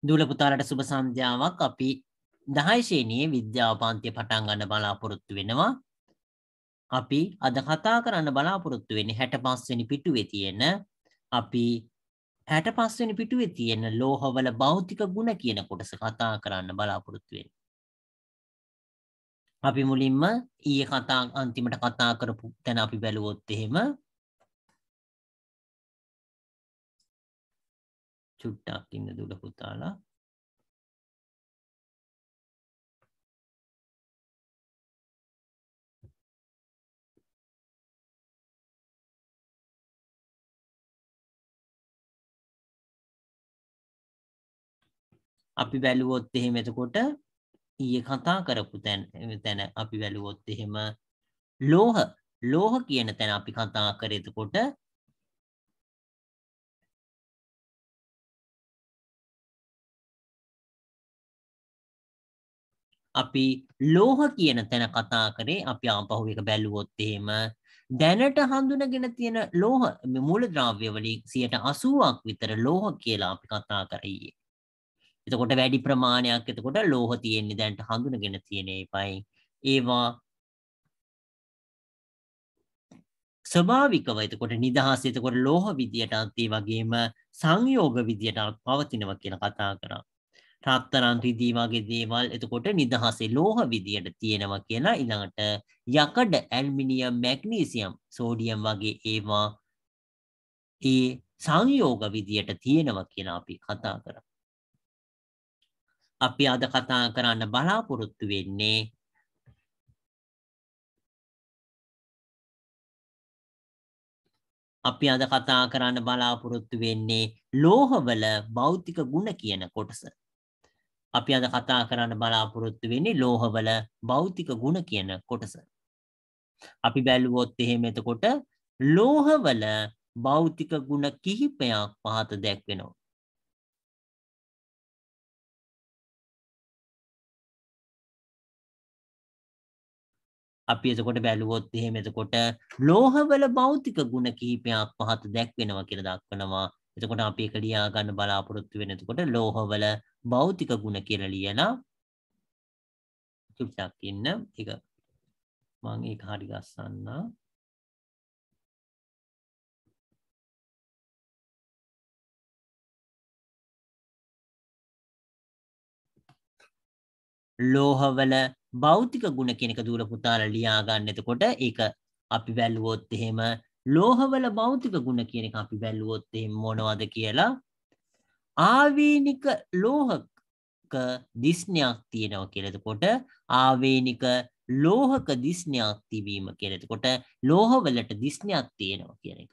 දූල පුතාලට සුබ සන්ධ්‍යාවක්. අපි 10 ශ්‍රේණියේ විද්‍යාව පන්තිය පටන් ගන්න බලාපොරොත්තු වෙනවා. අපි අද කතා කරන්න බලාපොරොත්තු වෙන්නේ 65 වෙනි පිටුවේ තියෙන අපි 65 වෙනි පිටුවේ තියෙන ලෝහවල භෞතික ගුණ කියන කොටස කතා කරන්න බලාපොරොත්තු වෙන්නේ. අපි මුලින්ම ඊයේ අන්තිමට කතා කරපු තැන අපි බැලුවොත් එහෙම චුට්ටක් ඉන්න දූල පුතාලා අපි බැලුවොත් එහෙම එතකොට ඊයේ කතා කරපු තැන අපි බැලුවොත් එහෙම ලෝහ කියන තැන අපි කතා කරේ එතකොට අපි ලෝහ කියන තැන කතා කරේ අපි ආපහු එක බැලුවොත් එහෙම දැනට හඳුනගෙන තියෙන ලෝහ මූලද්‍රව්‍ය වලින් 80%ක් විතර ලෝහ කියලා අපි කතා කරේ. එතකොට වැඩි ප්‍රමාණයක් එතකොට ලෝහ තියෙන්නේ දැනට හඳුනගෙන තියෙන ඒපයි. ඒවා ස්වභාවිකව එතකොට නිදහස් එතකොට ලෝහ විදියටත් ඒ වගේම සංයෝග විදියටත් පවතිනවා කියලා කතා කරා. රත්තරන් රිදී වගේ දේවල් එතකොට නිදහසේ ලෝහ විදියට තියෙනවා කියලා ඊළඟට යකඩ ඇල්මිනියම් මැග්නීසියම් සෝඩියම් වගේ ඒවා ඒ සංයෝග විදියට තියෙනවා කියලා අපි කතා කරා. අපි අද කතා කරන්න බලාපොරොත්තු වෙන්නේ අපි අද කතා කරන්න බලාපොරොත්තු වෙන්නේ ලෝහවල භෞතික ගුණ කියන කොටස. අපි අද කතා කරන්න බලාපොරොත්තු වෙන්නේ ලෝහවල භෞතික ගුණ කියන කොටස. අපි බැලුවොත් එහෙම එතකොට ලෝහවල භෞතික ගුණ කිහිපයක් පහත දැක්වෙනවා. අපි එතකොට බැලුවොත් එහෙම එතකොට ලෝහවල භෞතික ගුණ කිහිපයක් පහත දැක්වෙනවා කියලා දක්වනවා. එතකොට අපි ඒක ලියා ගන්න බලාපොරොත්තු වෙන එතකොට ලෝහවල භෞතික ගුණ කියලා ලියලා චුට්ටක් ඉන්න ඒක මම ඒක හරි ගස්සන්න. ලෝහවල භෞතික ගුණ කියන එක දූල පුතාලා ලියා ගන්න. එතකොට ඒක අපි බැලුවොත් එහෙම ලෝහවල භෞතික ගුණ කියන එක අපි බැලුවොත් එහෙම මොනවද කියලා ආවේනික ලෝහක දිස්නයක් තියෙනවා කියලා. එතකොට ආවේනික ලෝහක දිස්නයක් තිබීම කියලා. එතකොට ලෝහවලට දිස්නයක් තියෙනවා කියන එක.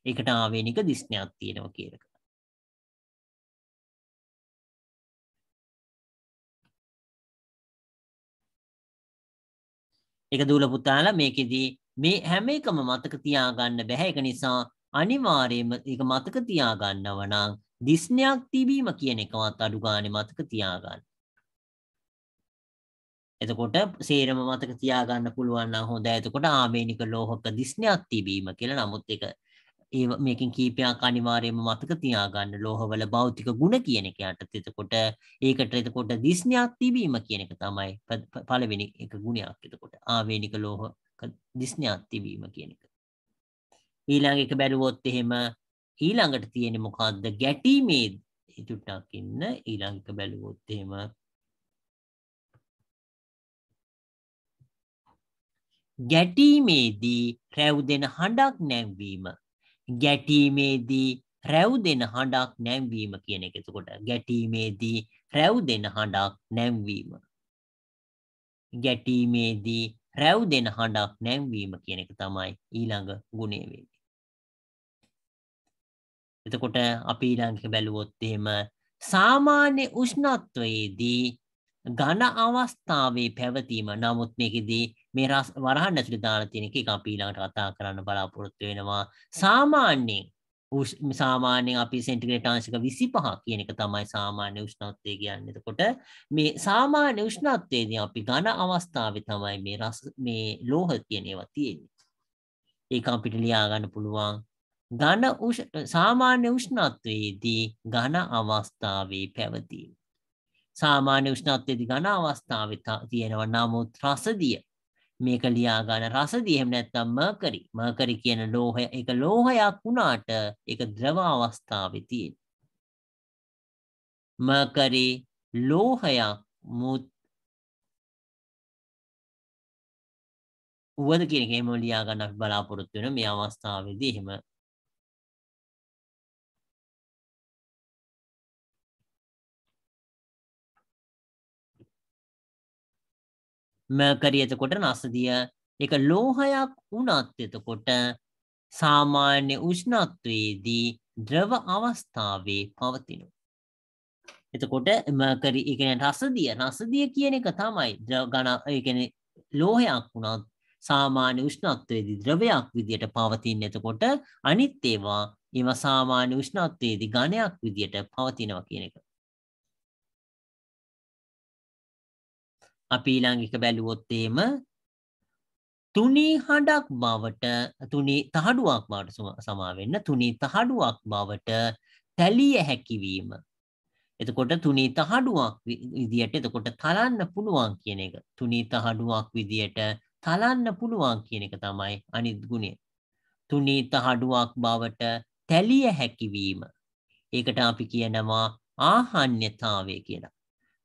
ඒකට ආවේනික දිස්නයක් තියෙනවා කියන එක. ඒක දූල පුතාලා මේකෙදී මේ හැම එකම මතක තියාගන්න බැහැ. ඒක නිසා අනිවාර්යයෙන්ම ඒක මතක තියාගන්නව නම් දිස්නයක් තිබීම කියන එකවත් අඩු ගානේ මතක තියාගන්න. එතකොට සේරම මතක තියාගන්න පුළුවන් නම් හොඳයි. එතකොට ආවේනික ලෝහක දිස්නයක් තිබීම කියලා. නමුත් ඒක මේකෙන් කීපයක් අනිවාර්යයෙන්ම මතක තියාගන්න ලෝහවල භෞතික ගුණ කියන එක යටතේ. එතකොට ඒකට එතකොට දිස්නයක් තිබීම කියන එක තමයි පළවෙනි එක ගුණයක්. එතකොට ආවේනික ලෝහක දිස්නයක් තිබීම කියන එක. ඊළඟ එක බැලුවොත් එහෙම ඊළඟට තියෙන්නේ මොකද්ද? ගැටීමේ චුට්ටක් ඉන්න ඊළඟ එක බැලුවොත් එහෙම ගැටීමේදී රැව්දෙන හඬක් නැංවීම. ගැටීමේදී රැව්දෙන හඬක් නැංවීම කියන එක. එතකොට ගැටීමේදී රැව්දෙන හඬක් නැංවීම. ගැටීමේදී රැව්දෙන හඬක් නැංවීම කියන එක තමයි ඊළඟ ගුණය වෙන්නේ. එතකොට අපි ඊළඟ එක බැලුවොත් එහෙම සාමාන්‍ය උෂ්ණත්වයේදී ඝන අවස්ථාවේ පැවතීම. නමුත් මේකෙදී මේ වරහන් ඇතුලේ දාලා තියෙන එක අපි ඊළඟට කතා කරන්න බලාපොරොත්තු වෙනවා. සාමාන්‍යයෙන් අපි සෙන්ටිග්‍රේඩ් අංශක 25 කියන එක තමයි සාමාන්‍ය උෂ්ණත්වය කියන්නේ. එතකොට මේ සාමාන්‍ය උෂ්ණත්වයේදී අපි ඝන අවස්ථාවේ තමයි මේ ලෝහ කියන ඒවා තියෙන්නේ. ඒක අපිට ලියා ගන්න පුළුවන් සාමාන්‍ය උෂ්ණත්වයේදී ඝන අවස්ථාවේ පැවතීම. සාමාන්‍ය උෂ්ණත්වයේදී ඝන අවස්ථාවේ තියෙනවා නමුත් රසදිය මේක ලියා ගන්න රසදිය එහෙම නැත්නම් මර්කරි කියන ලෝහය ඒක ලෝහයක් වුණාට ඒක ද්‍රව අවස්ථාවේ තියෙන. මර්කරි ලෝහයක් මුත් උවද කියන එක එහෙම ලියා ගන්න අපි බලාපොරොත්තු වෙන මේ අවස්ථාවේදී එහෙම මර්කරි එතකොට රසදිය ඒක ලෝහයක් වුණත් එතකොට සාමාන්‍ය උෂ්ණත්වයේදී ද්‍රව අවස්ථාවේ පවතිනවා. එතකොට මර්කරි ඒ කියන්නේ රසදිය කියන එක තමයි ඝන ඒ කියන්නේ ලෝහයක් වුණත් සාමාන්‍ය උෂ්ණත්වයේදී ද්‍රවයක් විදියට පවතින. එතකොට අනිත් ඒවා සාමාන්‍ය උෂ්ණත්වයේදී ඝනයක් විදියට පවතිනවා කියන එක. අපි ඊළඟ එක බැලුවොත් එහෙම තුනී හඬක් බවට තුනී තහඩුවක් බවට සමා වෙන්න තුනී තහඩුවක් බවට තැලිය හැකිවීම. එතකොට තුනී තහඩුවක් විදියට එතකොට තලන්න පුළුවන් කියන එක. තුනී තහඩුවක් විදියට තලන්න පුළුවන් කියන එක තමයි අනිත් ගුණය. තුනී තහඩුවක් බවට තැලිය හැකිවීම. ඒකට අපි කියනවා ආහාන්‍යතාවය කියලා.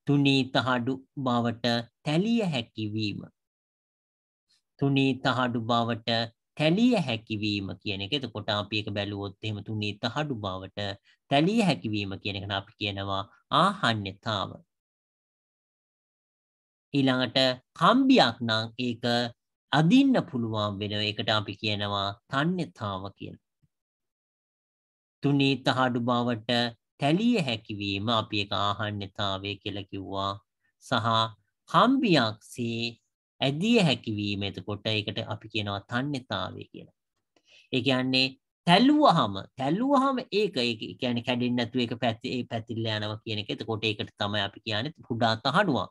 තුනී තහඩු බවට තැලිය හැකිවීම. තුනී තහඩු බවට තැලිය හැකිවීම කියන එක. එතකොට අපි ඒක බැලුවොත් එහෙම තුනී තහඩු බවට තැලිය හැකිවීම කියන එකට අපි කියනවා ආහාන්‍යතාව. ඊළඟට කම්බියක් නම් ඒක අදින්න පුළුවන් වෙන එකට අපි කියනවා තන්්‍යතාව කියලා. තුනී තහඩු බවට තැලිය හැකිවීම අපි ඒක ආහාන්‍යතාවය කියලා කිව්වා. සහ කම්බියක්සේ ඇදිය හැකිවීම එතකොට ඒකට අපි කියනවා තන්්‍යතාවය කියලා. ඒ කියන්නේ තැල්ලුවහම ඒක කියන්නේ කැඩෙන්නේ නැතුව ඒක පැතිරලා යනවා කියන එක. එතකොට ඒකට තමයි අපි කියන්නේ කුඩා තහඩුවක්.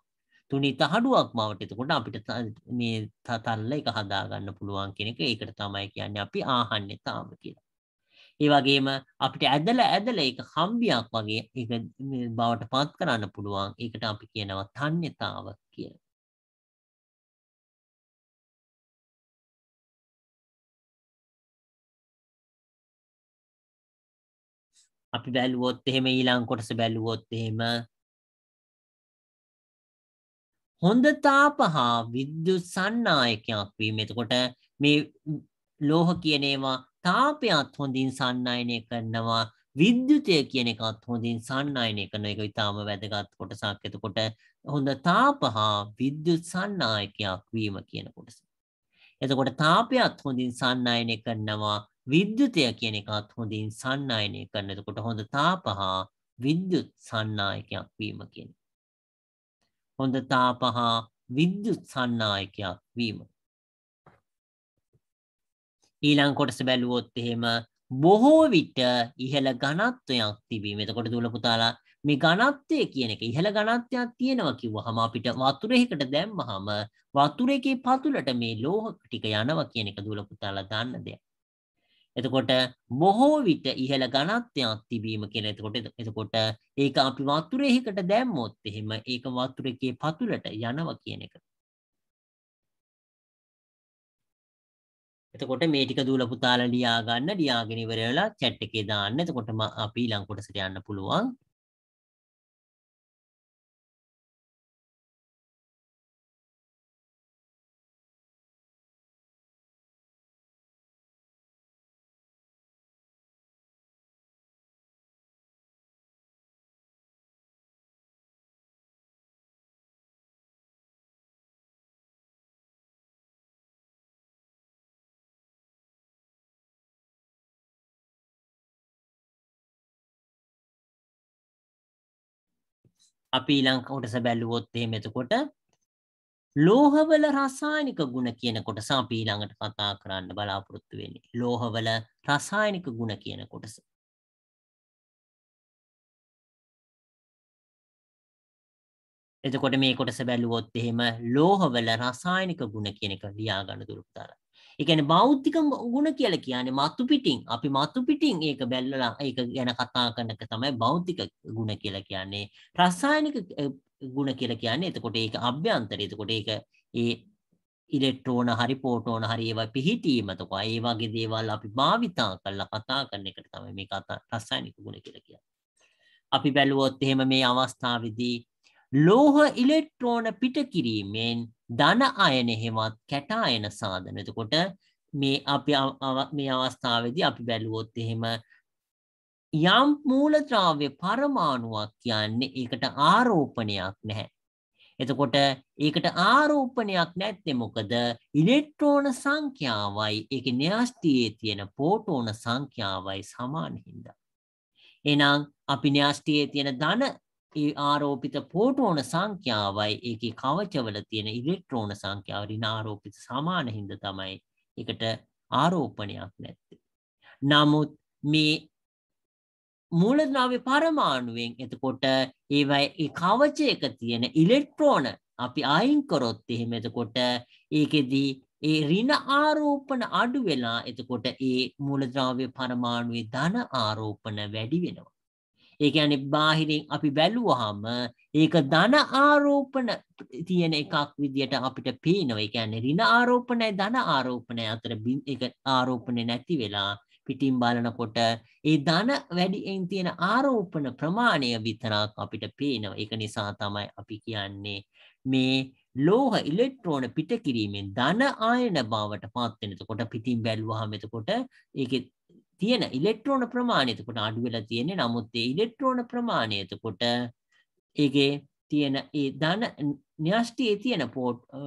තුනී තහඩුවක් බවට එතකොට අපිට මේ තල්ල එක හදා ගන්න පුළුවන් කියන එක. ඒකට තමයි කියන්නේ අපි ආහාන්‍යතාව කියලා. ඒ වගේම අපිට ඇදලා ඒක කම්බියක් වගේ ඒක බවට පත් කරන්න පුළුවන්. ඒකට අපි කියනවා තන්්‍යතාව කියලා. අපි බැලුවොත් එහෙම ඊළඟ කොටස බැලුවොත් එහෙම හොඳ තාප හා විද්‍යුත් සන්නායකයක් වීම. එතකොට මේ ලෝහ කියන ඒවා තාපයත් හොඳින් සන්නායනය කරනවා විද්‍යුතය කියන එකත් හොඳින් සන්නායනය කරන එක ඉතාම වැදගත් කොටසක්. එතකොට හොඳ තාප හා විද්‍යුත් සන්නායකයක් වීම කියන කොටස. එතකොට තාපයත් හොඳින් සන්නායනය කරනවා විද්‍යුතය කියන එකත් හොඳින් සන්නායනය කරන. එතකොට හොඳ තාප හා විද්‍යුත් සන්නායකයක් වීම කියන. හොඳ තාප හා විද්‍යුත් සන්නායකයක් වීම. ඊළඟ කොටස බැලුවොත් එහෙම බොහෝ විට ඉහළ ඝනත්වයක් තිබීම. එතකොට දුවල පුතාලා මේ ඝනත්වය කියන එක ඉහළ ඝනත්වයක් තියෙනවා කිව්වහම අපිට වතුරයකට දැම්මහම වතුර එකේ පතුලට මේ ලෝහ ටික යනවා කියන එක දුවල පුතාලා දන්න දෙයක්. එතකොට බොහෝ විට ඉහළ ඝනත්වයක් තිබීම කියලා. එතකොට ඒක අපි වතුරයකට දැම්මොත් එහෙම ඒක වතුර එකේ පතුලට යනවා කියන එක. එතකොට මේ ටික දූල පුතාලා ලියා ගන්න. ලියාගෙන ඉවර වෙලා chat එකේ දාන්න. එතකොට අපි ඊළඟ කොටසට යන්න පුළුවන්. අපි ඊළඟ කොටස බැලුවොත් එහෙම එතකොට ලෝහවල රසායනික ගුණ කියන කොටස අපි ඊළඟට කතා කරන්න බලාපොරොත්තු වෙන්නේ. ලෝහවල රසායනික ගුණ කියන කොටස. එතකොට මේ කොටස බැලුවොත් එහෙම ලෝහවල රසායනික ගුණ කියන එක ලියා ගන්න දුරු පුතාලා. ඒ කියන්නේ භෞතික ගුණ කියලා කියන්නේ මතු පිටින් අපි මතු පිටින් ඒක බැලලා ඒක ගැන කතා කරන එක තමයි භෞතික ගුණ කියලා කියන්නේ. රසායනික ගුණ කියලා කියන්නේ එතකොට ඒක අභ්‍යන්තරය. එතකොට ඒක ඒ ඉලෙක්ට්‍රෝන හරි පෝටෝන හරි ඒවා පිහිටීම තකෝ ඒ වගේ දේවල් අපි භාවිතා කරලා කතා කරන එකට තමයි මේ කතා රසායනික ගුණ කියලා කියන්නේ. අපි බැලුවොත් එහෙම මේ අවස්ථාවේදී ලෝහ ඉලෙක්ට්‍රෝන පිට කිරීමෙන් ධන අයන හෙවත් කැටායන සාධන. එතකොට මේ අපි මේ අවස්ථාවේදී අපි බැලුවොත් එහෙම යම් මූලද්‍රව්‍ය පරමාණුවක් කියන්නේ ඒකට ආරෝපණයක් නැහැ. එතකොට ඒකට ආරෝපණයක් නැත්නම් මොකද ඉලෙක්ට්‍රෝන සංඛ්‍යාවයි ඒකේ න්‍යෂ්ටියේ තියෙන පෝටෝන සංඛ්‍යාවයි සමාන හින්දා. එහෙනම් අපි න්‍යෂ්ටියේ තියෙන ධන ඒ ආරෝපිත පෝටෝන සංඛ්‍යාවයි ඒකේ කවචවල තියෙන ඉලෙක්ට්‍රෝන සංඛ්‍යාව ඍණ ආරෝපිත සමාන හින්දා තමයි ඒකට ආරෝපණයක් නැත්තේ. නමුත් මේ මූලද්‍රව්‍ය පරමාණුවෙන් එතකොට ඒවයි ඒ කවචයක තියෙන ඉලෙක්ට්‍රෝන අපි අයින් කරොත් එහෙම එතකොට ඒකෙදී ඒ ඍණ ආරෝපණ අඩු වෙලා එතකොට ඒ මූලද්‍රව්‍ය පරමාණුවේ ධන ආරෝපණ වැඩි වෙනවා. ඒ කියන්නේ බාහිරින් අපි බැලුවාම ඒක ධන ආරෝපණ තියෙන එකක් විදියට අපිට පේනවා. ඒ කියන්නේ ඍණ ආරෝපණයි ධන ආරෝපණයි අතර ඒක ආරෝපණය නැති වෙලා පිටින් බලනකොට ඒ ධන වැඩියෙන් තියෙන ආරෝපණ ප්‍රමාණය විතරක් අපිට පේනවා. ඒක නිසා තමයි අපි කියන්නේ මේ ලෝහ ඉලෙක්ට්‍රෝන පිට කිරීමෙන් ධන ආයන බවට පත් වෙන. එතකොට පිටින් බැලුවාම එතකොට ඒකේ තියෙන ඉලෙක්ට්‍රෝන ප්‍රමාණය එතකොට අඩු වෙලා තියෙන්නේ. නමුත් ඒ ඉලෙක්ට්‍රෝන ප්‍රමාණය එතකොට ඒකේ තියෙන ඒ ධන න්‍යෂ්ටියේ තියෙන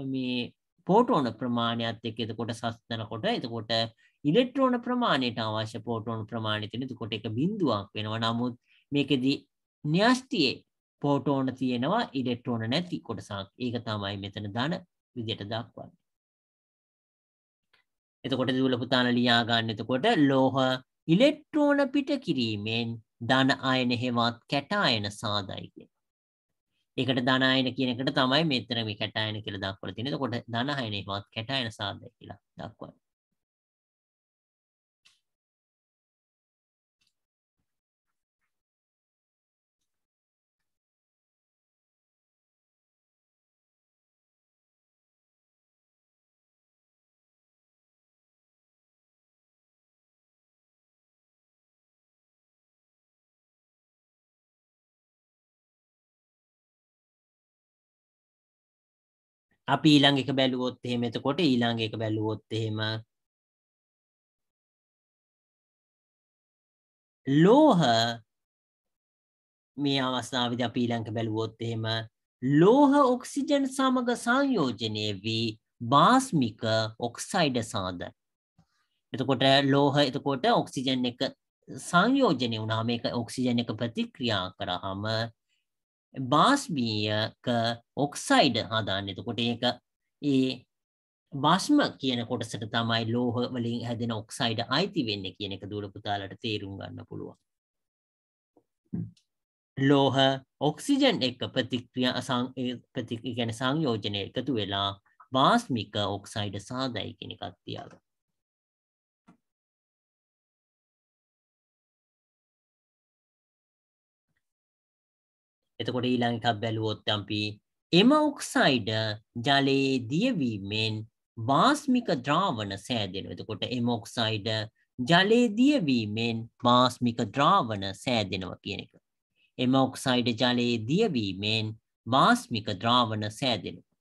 මේ පෝටෝන ප්‍රමාණයත් එක්ක එතකොට සස්තනකොට එතකොට ඉලෙක්ට්‍රෝන ප්‍රමාණයට අවශ්‍ය පෝටෝන ප්‍රමාණය තියෙන. එතකොට ඒක බිඳුවක් වෙනවා. නමුත් මේකෙදි න්‍යෂ්ටියේ පෝටෝන තියෙනවා ඉලෙක්ට්‍රෝන නැති කොටසක්. ඒක තමයි මෙතන ධන විදියට දක්වන්නේ. එතකොට දුවල පුතාලා ලියා ගන්න. එතකොට ලෝහ ඉලෙක්ට්‍රෝන පිට කිරීමෙන් ධන අයන හෙවත් කැටායන සාදයි කියන. ඒකට ධන අයන කියන එකට තමයි මෙතන මේ කැටායන කියලා දක්වලා තියෙන්නේ. එතකොට ධන අයන හෙවත් කැටායන සාදයි කියලා දක්වනවා. අපි ඊළඟ එක බැලුවොත් එහෙම එතකොට ඊළඟ එක බැලුවොත් එහෙම ලෝහ මේ අවස්ථාවේදී අපි ඊළඟ බැලුවොත් එහෙම ලෝහ ඔක්සිජන් සමග සංයෝජනය වී බාස්මික ඔක්සයිඩ සාධන. එතකොට ලෝහ එතකොට ඔක්සිජන් එක සංයෝජනය වුණාම මේක ඔක්සිජන් එක ප්‍රතික්‍රියා කරාම බාස්මීයක ඔක්සයිඩ් හදාන්න. එතකොට ඒක ඒ භස්ම කියන කොටසට තමයි ලෝහ වලින් හැදෙන ඔක්සයිඩ් අයිති වෙන්නේ කියන එක දුර පුතාලට තේරුම් ගන්න පුළුවන්. ලෝහ ඔක්සිජන් එක ප්‍රතික්‍රියා කියන්නේ සංයෝජනය එකතු වෙලා බාස්මික ඔක්සයිඩ් සාදයි කියන එකක් තියාගන්න. එතකොට ඊළඟ එකක් බැලුවොත් අපි එම ඔක්සයිඩ ජලයේ දියවීමෙන් බාස්මික ද්‍රාවණ සෑදෙනවා. එතකොට එම ඔක්සයිඩ ජලයේ දියවීමෙන් බාස්මික ද්‍රාවණ සෑදෙනවා කියන එක. එම ඔක්සයිඩ ජලයේ දියවීමෙන් බාස්මික ද්‍රාවණ සෑදෙනවා.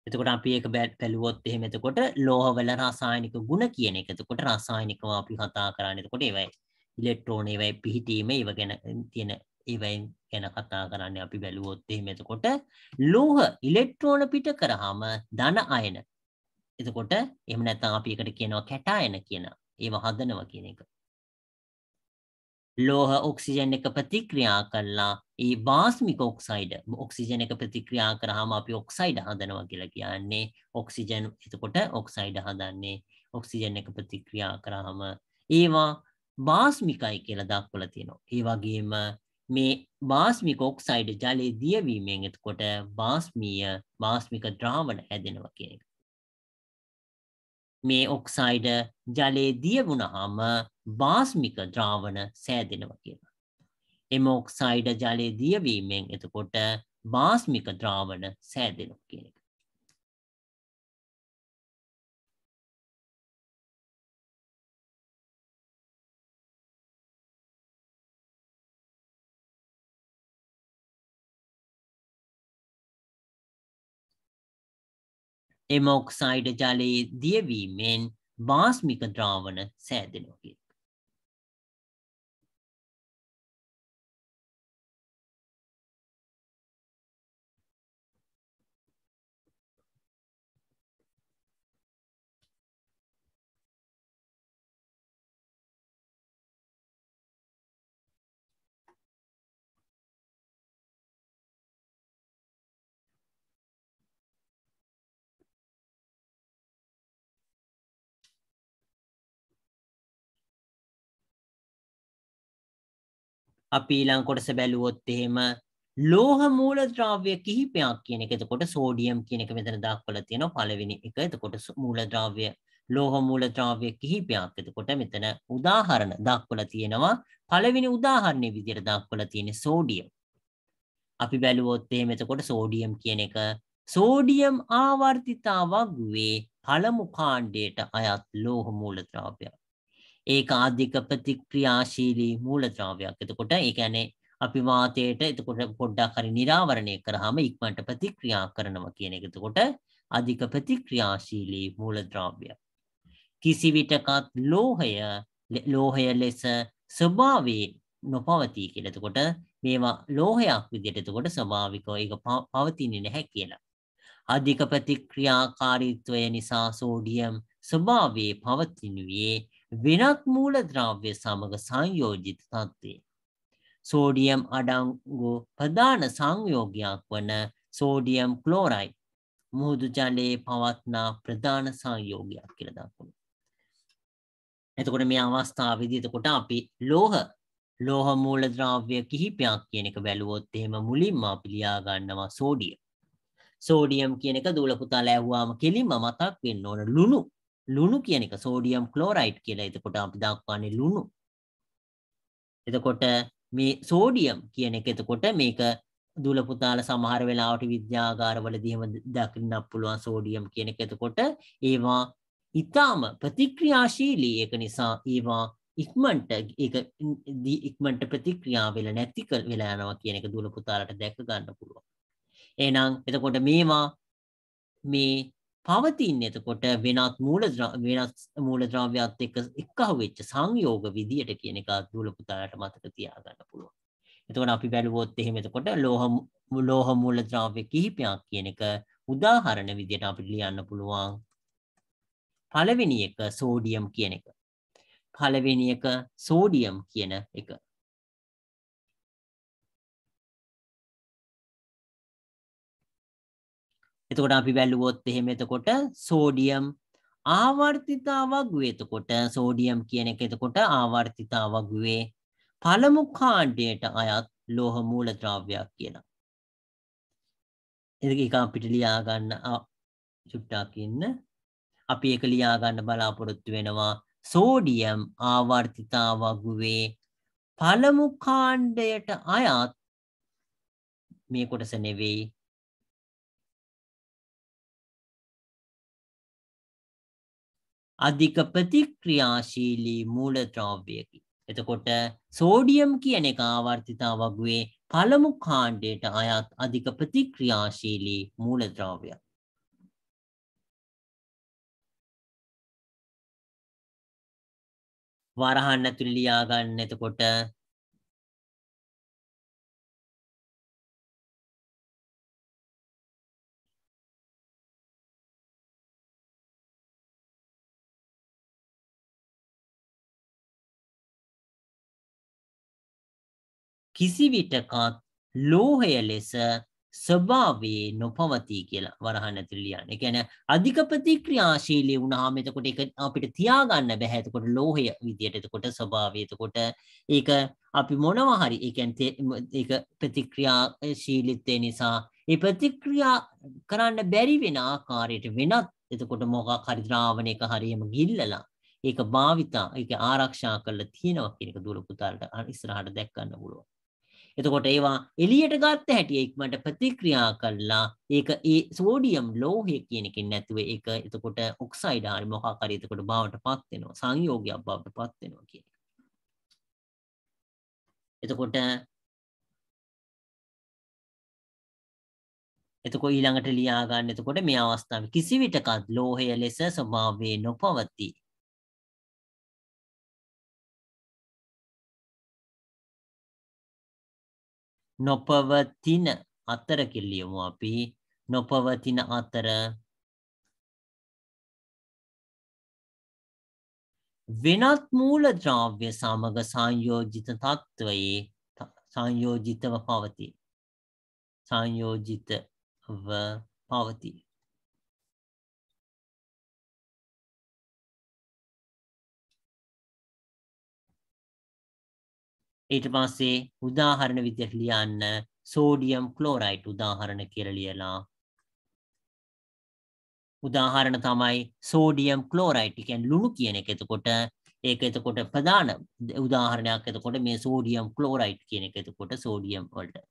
එතකොට අපි ඒක බැලුවොත් එහෙම එතකොට ලෝහවල රසායනික ගුණ කියන එක. එතකොට රසායනිකව අපි කතා කරන්නේ එතකොට ඒවයි. ඉලෙක්ට්‍රෝන ඒවයි පිහිටීම ඒව ගැන තියෙන ඒවයින් ගැන කතා කරන්නේ අපි බැලුවොත් එහෙම එතකොට ලෝහ ඉලෙක්ට්‍රෝන පිට කරාම ධන අයන එතකොට එහෙම නැත්නම් අපි එකට කියනවා කැටායන කියන ඒව හදනවා කියන එක ලෝහ ඔක්සිජන් එක ප්‍රතික්‍රියා කළා ඒ බාස්මික ඔක්සයිඩ් ඔක්සිජන් එක ප්‍රතික්‍රියා කරාම අපි ඔක්සයිඩ් හදනවා කියලා කියන්නේ ඔක්සිජන් එතකොට ඔක්සයිඩ් හදන්නේ ඔක්සිජන් එක ප්‍රතික්‍රියා කරාම ඒවා බාස්මිකයි කියලා දක්වලා තියෙනවා. ඒ වගේම මේ බාස්මික ඔක්සයිඩ් ජලයේ දියවීමෙන් එතකොට බාස්මික ද්‍රාවණ හැදෙනවා කියන එක. මේ ඔක්සයිඩ ජලයේ දිය වුණාම බාස්මික ද්‍රාවණ සෑදෙනවා කියලා. එම ඔක්සයිඩ ජලයේ දියවීමෙන් එතකොට බාස්මික ද්‍රාවණ සෑදෙනවා කියන එක. එම ඔක්සයිඩ ජලයේ දියවීමෙන් බාස්මික ද්‍රාවණ සෑදෙනවා කියන එක. අපි ඊළඟ කොටස බැලුවොත් එහෙම ලෝහ මූලද්‍රව්‍ය කිහිපයක් කියන එක එතකොට සෝඩියම් කියන එක මෙතන දක්වලා තියෙනවා පළවෙනි එක. එතකොට මූලද්‍රව්‍ය ලෝහ මූලද්‍රව්‍ය කිහිපයක් එතකොට මෙතන උදාහරණ දක්වලා තියෙනවා. පළවෙනි උදාහරණයේ විදිහට දක්වලා තියෙන්නේ සෝඩියම්. අපි බැලුවොත් එහෙම එතකොට සෝඩියම් කියන එක සෝඩියම් ආවර්තිතාවග්වේ පළමු කාණ්ඩයට අයත් ලෝහ මූලද්‍රව්‍යයක්. ඒක අධික ප්‍රතික්‍රියාශීලී මූලද්‍රව්‍යයක්. එතකොට ඒ කියන්නේ අපි වාතයට එතකොට පොඩ්ඩක් හරි නිරාවරණය කරාම ඉක්මනට ප්‍රතික්‍රියා කරනවා කියන එක. එතකොට අධික ප්‍රතික්‍රියාශීලී මූලද්‍රව්‍යයක්. කිසි විටකත් ලෝහය ලෙස ස්වභාවයෙන් නොපවතී කියලා. එතකොට මේවා ලෝහයක් විදිහට එතකොට ස්වභාවිකව ඒක පවතින්නේ නැහැ කියලා. අධික ප්‍රතික්‍රියාකාරීත්වය නිසා සෝඩියම් ස්වභාවයේ පවතිනුයේ වෙනත් මූලද්‍රව්‍ය සමග සංයෝජිත තත්ත්වයේ. සෝඩියම් අඩංගු ප්‍රධාන සංයෝගයක් වන සෝඩියම් ක්ලෝරයිඩ් මුහුදු ජලයේ පවත්නා ප්‍රධාන සංයෝගයක් කියලා දක්වනවා. එතකොට මේ අවස්ථාවේදී එතකොට අපි ලෝහ මූලද්‍රව්‍ය කිහිපයක් කියන එක බැලුවොත් එහෙම මුලින්ම අපි ලියා ගන්නවා සෝඩියම්. සෝඩියම් කියන එක දූල පුතාලා ඇහුවාම කෙලින්ම මතක් වෙන්න ඕන ලුණු කියන එක සෝඩියම් ක්ලෝරයිඩ් කියලා. එතකොට අපි දක්වන්නේ ලුණු. එතකොට මේ සෝඩියම් කියන එක එතකොට මේක දූල පුතාලා සමහර වෙලාවට විද්‍යාගාරවලදී එහෙම දකින්නත් පුළුවන් සෝඩියම් කියන එක. එතකොට ඒවා ඊටාම ප්‍රතික්‍රියාශීලී ඒක නිසා ඒවා ඉක්මනට ප්‍රතික්‍රියා වෙලා නැති වෙලා යනවා කියන එක දූල පුතාලට දැක ගන්න පුළුවන්. එහෙනම් එතකොට මේවා මේ පවතින්නේ එතකොට වෙනත් මූලද්‍රව්‍යات එක්ක එක්කහුව වෙච්ච සංයෝග විදියට කියන එක දූල පුතාලට මතක තියාගන්න පුළුවන්. එතකොට අපි බැලුවොත් එහෙම එතකොට ලෝහ මූලද්‍රව්‍ය කිහිපයක් කියන එක උදාහරණ විදියට අපිට ලියන්න පුළුවන්. පළවෙනි එක සෝඩියම් කියන එක. පළවෙනි එක සෝඩියම් කියන එක. එතකොට අපි බැලුවොත් එහෙම එතකොට සෝඩියම් ආවර්තිතාවග්වේ එතකොට සෝඩියම් කියන එක එතකොට ආවර්තිතාවග්වේ පළමු කාණ්ඩයට අයත් ලෝහ මූලද්‍රව්‍යයක් කියලා. ඒක අපිට ලියා ගන්න චුට්ටක් ඉන්න. අපි ඒක ලියා ගන්න බලාපොරොත්තු වෙනවා සෝඩියම් ආවර්තිතාවග්වේ පළමු කාණ්ඩයට අයත් මේ කොටස නෙවෙයි අධික ප්‍රතික්‍රියාශීලී මූලද්‍රව්‍යයකි. එතකොට සෝඩියම් කියන එක ආවර්තිතාවග්වේ පළමු කාණ්ඩයට අයත් අධික ප්‍රතික්‍රියාශීලී මූලද්‍රව්‍යයක්. වරහන් ඇතුලේ ලියා ගන්න. එතකොට කිසි විටකත් ලෝහය ලෙස ස්වභාවයේ නොපවතී කියලා වරහන් ඇතුළේ ලියන්න. ඒ කියන්නේ අධික ප්‍රතික්‍රියාශීලී වුණාම එතකොට ඒක අපිට තියාගන්න බෑ. එතකොට ලෝහය විදියට එතකොට ස්වභාවය එතකොට ඒක අපි මොනවා හරි ඒ කියන්නේ ඒක ප්‍රතික්‍රියාශීලීත්වය නිසා ඒ ප්‍රතික්‍රියා කරන්න බැරි වෙන ආකාරයට වෙනත් එතකොට මොකක් හරි ද්‍රාවණයක හරියම ගිල්ලලා ඒක භාවිතා ඒක ආරක්ෂා කරලා තියෙනවා කියන එක දුර පුතාලට ඉස්සරහට දැක් ගන්න පුළුවන්. එතකොට ඒවා එළියට ගත්ත හැටි ඉක්මනට ප්‍රතික්‍රියා කළා ඒක ඒ සෝඩියම් ලෝහය කියන එකෙන් නැතුව ඒක එතකොට ඔක්සයිඩ් හරි මොකක් හරි එතකොට බවටපත් වෙනවා සංයෝගයක් බවටපත් වෙනවා කියන එක. එතකොට ඊළඟට ලියා ගන්න එතකොට මේ අවස්ථාවේ කිසි විටකත් ලෝහය ලෙස ස්වභාවයේ නොපවතී. නොපවතින අතර කියලියමු අපි නොපවතින අතර වෙනත් මූල ද්‍රව්‍ය සමග සංයෝජිත තත්වයේ සංයෝජිතව පවතී. සංයෝජිතව පවතී. ඊට පස්සේ උදාහරණ විදිහට ලියන්න සෝඩියම් ක්ලෝරයිඩ් උදාහරණ කියලා ලියලා උදාහරණ තමයි සෝඩියම් ක්ලෝරයිඩ් කියන්නේ ලුණු කියන එක. එතකොට ඒක එතකොට ප්‍රධාන උදාහරණයක්. එතකොට මේ සෝඩියම් ක්ලෝරයිඩ් කියන එක එතකොට සෝඩියම් වලට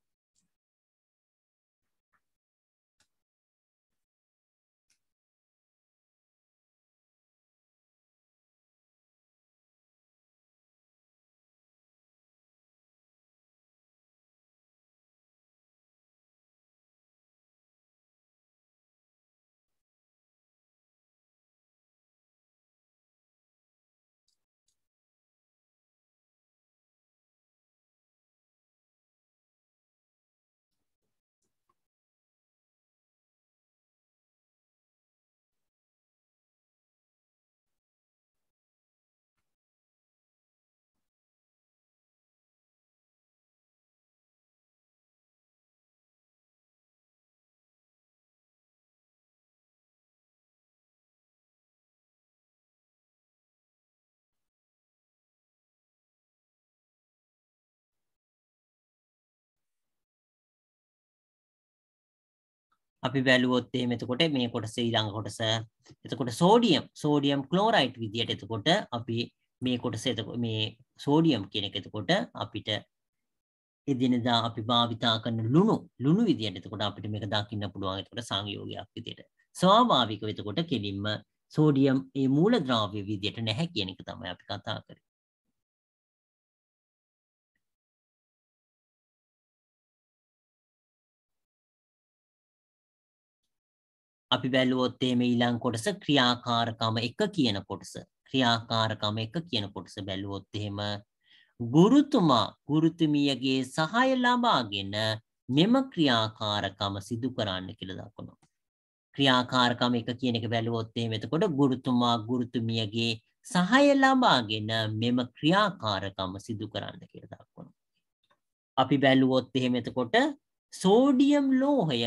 අපි බැලුවොත් එහෙම එතකොට මේ කොටස ඊළඟ කොටස එතකොට සෝඩියම් ක්ලෝරයිඩ් විදියට එතකොට අපි මේ කොටස එතකොට මේ සෝඩියම් කියන එක එතකොට අපිට එදිනෙදා අපි භාවිතා කරන ලුණු විදියට එතකොට අපිට මේක දකින්න පුළුවන්. එතකොට සංයෝගයක් විදියට ස්වාභාවිකව එතකොට කෙලින්ම සෝඩියම් ඒ මූල ද්‍රව්‍ය විදියට නැහැ කියන එක තමයි අපි කතා කරන්නේ. අපි බැලුවොත් මේ ඊළඟ කොටස ක්‍රියාකාරකම 1 කියන කොටස. ක්‍රියාකාරකම 1 කියන කොටස බැලුවොත් එහෙම ගුරුතුමියගේ සහාය ලබාගෙන මෙම ක්‍රියාකාරකම සිදු කරන්න කියලා දක්වනවා. ක්‍රියාකාරකම 1 කියන එක බැලුවොත් එහෙම එතකොට ගුරුතුමියගේ සහාය ලබාගෙන මෙම ක්‍රියාකාරකම සිදු කරන්න කියලා දක්වනවා. අපි බැලුවොත් එහෙම එතකොට සෝඩියම් ලෝහය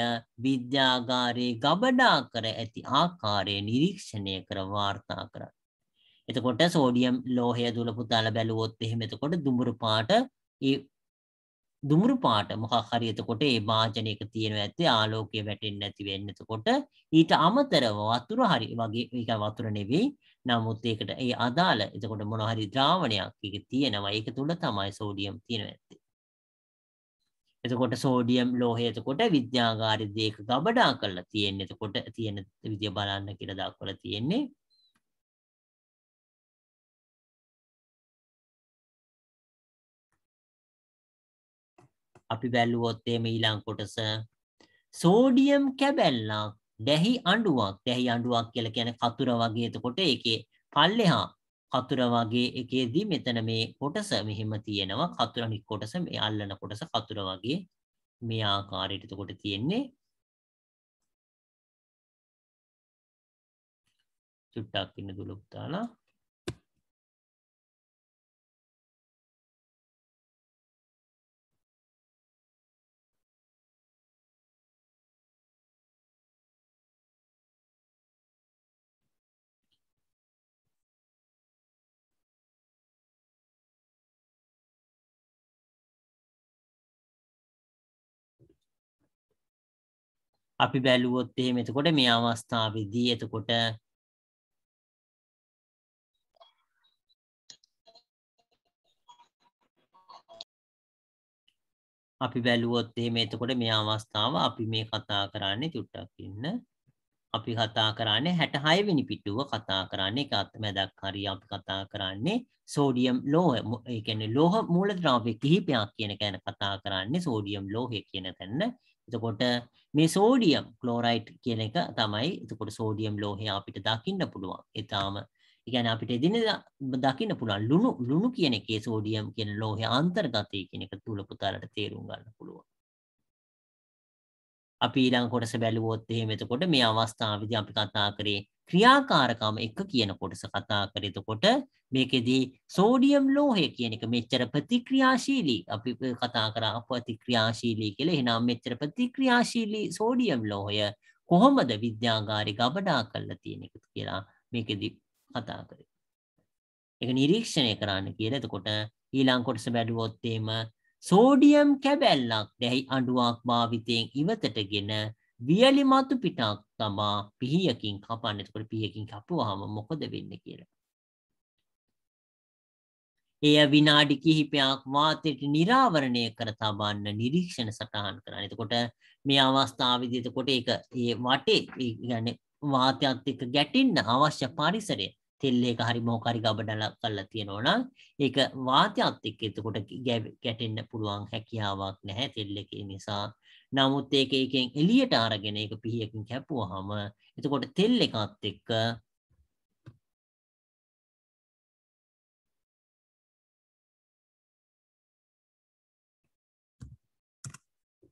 විද්‍යාගාරයේ ගබඩා කර ඇති ආකාරය නිරීක්ෂණය කර වාර්තා කරා. එතකොට සෝඩියම් ලෝහය දුල පුතාලා බැලුවොත් එහෙම එතකොට දුඹුරු පාට මොකක් හරි එතකොට ඒ වාජනයක තියෙන ඇත්තේ ආලෝකය වැටෙන්නේ නැති වෙන්න. එතකොට ඊට අමතරව වතුර හරි වගේ ඒක වතුර නෙවෙයි. නමුත් ඒකට ඒ අදාළ එතකොට මොන හරි ද්‍රාවණයක් ඒක තියෙනවා. ඒක තුල තමයි සෝඩියම් තියෙන ඇත්තේ. එතකොට සෝඩියම් ලෝහය එතකොට විද්‍යාගාරයේදී ඒක ගබඩා කරලා තියෙන්නේ. එතකොට තියෙන විදිය බලන්න කියලා දක්වලා තියෙන්නේ. අපි බැලුවොත් මේ ඊළඟ කොටස සෝඩියම් කැබැල්ලක් දැහි අඬුවක් කියලා කියන්නේ කතුර වගේ. එතකොට ඒකේ පල්ලෙහා කතුර වගේ එකේදී මෙතන මේ කොටස මෙහෙම තියෙනවා. කතුර අනිත් කොටස මේ අල්ලන කොටස කතුර වගේ මේ ආකාරයට එතකොට තියෙන්නේ. චුට්ටක් ඉන්න දුලුක් දාලා අපි බැලුවොත් එහෙම එතකොට මේ අවස්ථාවේදී එතකොට අපි බැලුවොත් එහෙම එතකොට මේ අවස්ථාව අපි මේ කතා කරන්නේ චුට්ටක් ඉන්න අපි කතා කරන්නේ 66 වෙනි පිටුව කතා කරන්නේ ඒක අත්මැදක් හරිය අපි කතා කරන්නේ සෝඩියම් ලෝහ ඒ කියන්නේ ලෝහ මූලද්‍රව්‍ය කිහිපයක් කියන කැන කතා කරන්නේ සෝඩියම් ලෝහය කියන තැන. එතකොට මේ සෝඩියම් ක්ලෝරයිඩ් කියන එක තමයි එතකොට සෝඩියම් ලෝහය අපිට දකින්න පුළුවන්. ඒ තාම ඒ කියන්නේ අපිට එදිනෙදා දකින්න පුළුවන් ලුණු කියන එකේ සෝඩියම් කියන ලෝහය අන්තර්ගතය කියන එක තුල පුතාලට තේරුම් ගන්න පුළුවන්. අපි ඊළඟ කොටස බැලුවොත් එහෙම එතකොට මේ අවස්ථාවේදී අපි කතා කරේ ක්‍රියාකාරකම එක කියන කොටස කතා කරේ. එතකොට මේකෙදී සෝඩියම් ලෝහය කියන එක මෙච්චර ප්‍රතික්‍රියාශීලී අපි කතා කරා ප්‍රතික්‍රියාශීලී කියලා. එහෙනම් මෙච්චර ප්‍රතික්‍රියාශීලී සෝඩියම් ලෝහය කොහොමද විද්‍යාගාරේ ගබඩා කරලා තියෙන එක කියලා මේකෙදී කතා කරේ. ඒක නිරීක්ෂණය කරන්න කියලා. එතකොට ඊළඟ කොටස බැලුවොත් එහෙම සෝඩියම් කැබැල්ලක් දැයි අඩුවක් භාවිතයෙන් ඉවතටගෙන වියලි මතු පිටක් තමා පිහියකින් කපන්න. එතකොට පිහියකින් කපුවාම මොකද වෙන්නේ කියලා. එය විනාඩි කිහිපයක් වාතයට නිරාවරණය කර තබන්න නිරීක්ෂණ සටහන් කරන්න. එතකොට මේ අවස්ථාවේදී එතකොට ඒක ඒ වටේ يعني වාතයත් එක්ක ගැටෙන්න අවශ්‍ය පරිසරය තෙල් එක හරි මොකක් හරි ගබඩලා කරලා තියෙනවා නම් ඒක වාතයත් එක්ක එතකොට ගැටෙන්න පුළුවන් හැකියාවක් නැහැ තෙල් එකේ නිසා. නමුත් ඒක එකෙන් එළියට අරගෙන ඒක පිහියකින් කැපුවාම එතකොට තෙල් එකත් එක්ක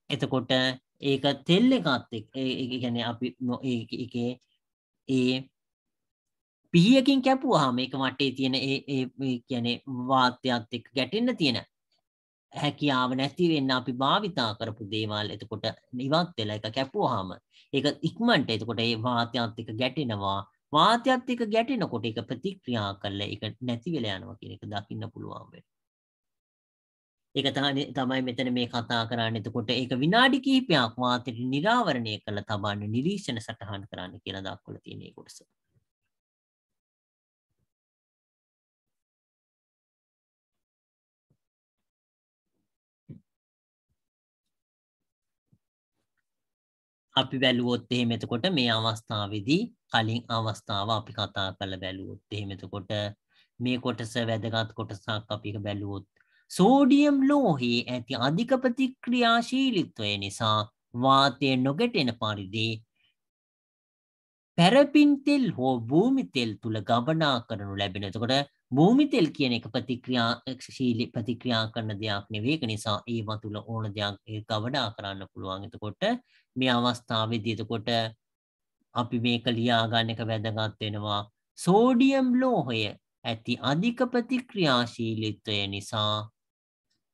එතකොට ඒක තෙල් එකත් එක්ක ඒ කියන්නේ අපි ඒකේ ඒ පිහියකින් කැපුවාම මේක වටේ තියෙන ඒ කියන්නේ වාතයත් එක්ක ගැටෙන්න තියෙන හැකියාව නැති වෙන්න අපි භාවිතා කරපු දේවල් එතකොට ඉවත් වෙලා එක කැපුවාම ඒක ඉක්මනට එතකොට ඒ වාතයත් එක්ක ගැටෙනවා වාතයත් එක්ක ගැටෙනකොට ඒක ප්‍රතික්‍රියා කරලා ඒක නැති වෙලා යනවා කියන එක දකින්න පුළුවන් වෙනවා. ඒක තමයි මෙතන මේ කතා කරන්නේ. එතකොට ඒක විනාඩි කිහිපයක් වාතයට නිරාවරණය කරලා තබන්න නිරීක්ෂණ සටහන් කරන්න කියලා දක්වලා තියෙන ඒ කොටස. අපි බැලුවොත් එහෙම එතකොට මේ අවස්ථාවේදී කලින් අවස්ථාව අපි කතා කරලා බැලුවොත් එහෙම එතකොට මේ කොටස වැදගත් කොටසක් අපි එක බැලුවොත් සෝඩියම් ලෝහයේ ඇති අධික ප්‍රතික්‍රියාශීලීත්වය නිසා වාතය නොගැටෙන පරිදි පැරපින් තෙල් හෝ භූමි තෙල් තුල ගබඩා කරනු ලැබෙන. එතකොට භූමි තෙල් කියන එක ප්‍රතික්‍රියාශීලී ප්‍රතික්‍රියා කරන දෙයක් නෙවෙයි. ඒක නිසා ඒව තුල ඕන දෙයක් ගබඩා කරන්න පුළුවන්. එතකොට මේ අවස්ථාවේදී එතකොට අපි මේක ලියා ගන්න එක වැදගත් වෙනවා. සෝඩියම් ලෝහය ඇති අධික ප්‍රතික්‍රියාශීලීත්වය නිසා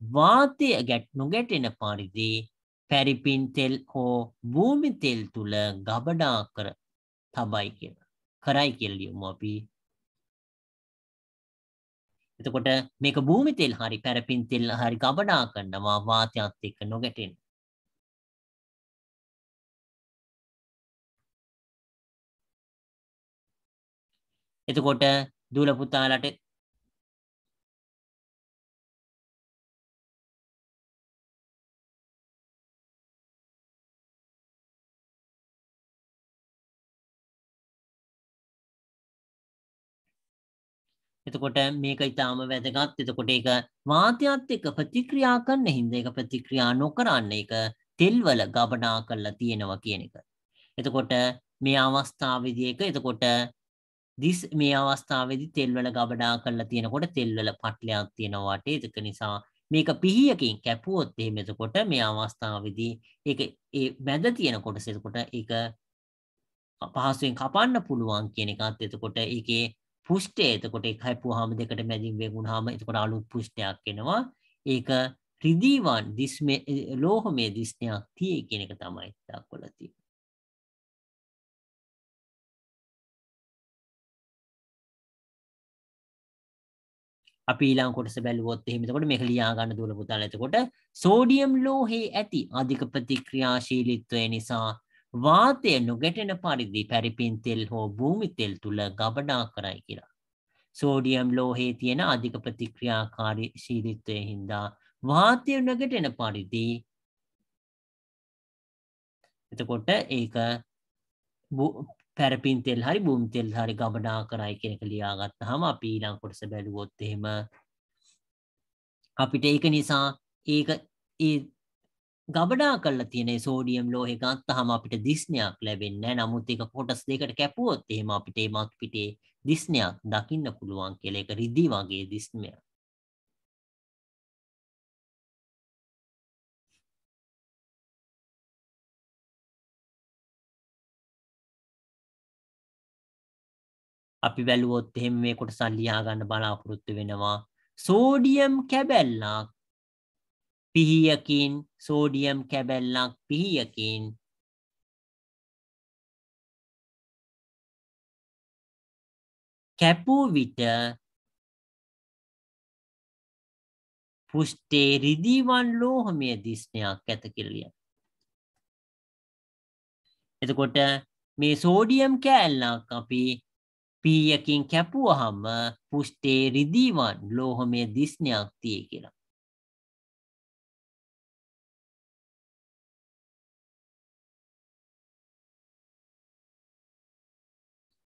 වාතය නොගැටෙන පරිදි පැරිපින් තෙල් හෝ භූමි තෙල් තුල ගබඩා කර තබයි කියලා. කරයි කියලා ලියමු අපි. එතකොට මේක භූමි තෙල් හරි පැරපින් තෙල් හරි ගබඩා කරනවා වාතයත් එක්ක නොගැටෙන්න. එතකොට දූල පුතාලට එතකොට මේක ඊටාම වැදගත්. එතකොට ඒක වාතයත් එක්ක ප්‍රතික්‍රියා කරන හින්දා ඒක ප්‍රතික්‍රියා නොකරන්න ඒක තෙල්වල ගබඩා කරලා තියෙනවා කියන එක. එතකොට මේ අවස්ථාවේදී ඒක එතකොට දිස් මේ අවස්ථාවේදී තෙල් වල ගබඩා කරලා තියෙනකොට තෙල් වල පටලයක් තියෙනවා වටේ. ඒක නිසා මේක පිහියකින් කැපුවොත් එහෙම එතකොට මේ අවස්ථාවේදී ඒක ඒ මැද තියෙන කොටස එතකොට ඒක පහසුවෙන් කපන්න පුළුවන් කියන එකත් එතකොට ඒකේ පුෂ්ඨය එතකොට ඒක හැපුවාම දෙකට මැදින් වෙගුණාම එතකොට අලුත් පුෂ්ඨයක් එනවා. ඒක රිදීවන් දිස්මේ ලෝහමය දිස්නයක් තියේ කියන එක තමයි දක්වලා තියෙන්නේ. අපි ඊළඟ කොටස බැලුවොත් එහෙම එතකොට මේක ලියා ගන්න දුර පුතාලා එතකොට සෝඩියම් ලෝහයේ ඇති අධික ප්‍රතික්‍රියාශීලීත්වය නිසා වාතය නොගැටෙන පරිදි පැරිපින් තෙල් හෝ භූමි තෙල් තුල ගබඩා කරයි කියලා. සෝඩියම් ලෝහයේ තියෙන අධික ප්‍රතික්‍රියාකාරීශීලීත්වයෙන් හින්දා වාතය නොගැටෙන පරිදි එතකොට ඒක පැරපින් තෙල් හරි භූමි තෙල් හරි ගබඩා කරයි කියන එක ලියාගත්තාම අපි ඊළඟ කොටස බැලුවොත් එහෙම අපිට ඒක නිසා ඒක ඒ ගබඩා කරලා තියෙන සෝඩියම් ලෝහය ගත්තාම අපිට දිස්නයක් ලැබෙන්නේ නැහැ. නමුත් ඒක කොටස් දෙකකට කැපුවොත් එහෙම අපිට මේ මත් පිටේ දිස්නයක් දකින්න පුළුවන් කියලා. ඒක රිදී වගේ දිස්නයක්. අපි බැලුවොත් එහෙම මේ කොටස ලියා ගන්න බලාපොරොත්තු වෙනවා. සෝඩියම් කැබැල්ලක් පිහියකින් සෝඩියම් කැබැල්ලක් පිහියකින් කැපූ විට පුෂ්ඨේ රිදීවන් ලෝහමය දිස්නයක් ඇත කියලා. එතකොට මේ සෝඩියම් කෑල්ලක් අපි පීයකින් කැපුවහම පුෂ්ඨේ රිදීවන් ලෝහමය දිස්නයක් තියේ කියලා.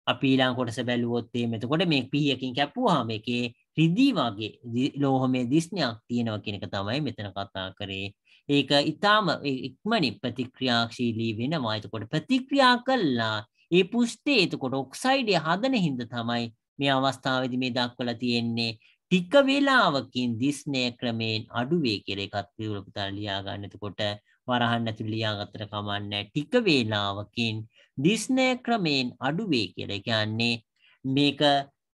අපි ඊළඟ කොටස බැලුවොත් එතකොට මේ පීයකින් කැපුවාම ඒකේ රිදී වගේ ලෝහමය දිස්නයක් තියෙනවා කියන එක තමයි මෙතන කතා කරේ. ඒක ඊටාම ඉක්මනින් ප්‍රතික්‍රියාශීලී වෙනවා. එතකොට ප්‍රතික්‍රියා කළා ඒ පුෂ්ඨේ එතකොට ඔක්සයිඩය හදන හින්දා තමයි මේ අවස්ථාවේදී මේ දක්වලා තියෙන්නේ ටික වේලාවකින් දිස්නය ක්‍රමයෙන් අඩු වේ කියලා එකත් විවර පුතා ලියා ගන්න. එතකොට වරහන් ඇතුළේ ලියාගත්තට කමන්නේ ටික වේලාවකින් දිස්නය ක්‍රමයෙන් අඩු වේ කියලා. කියන්නේ මේක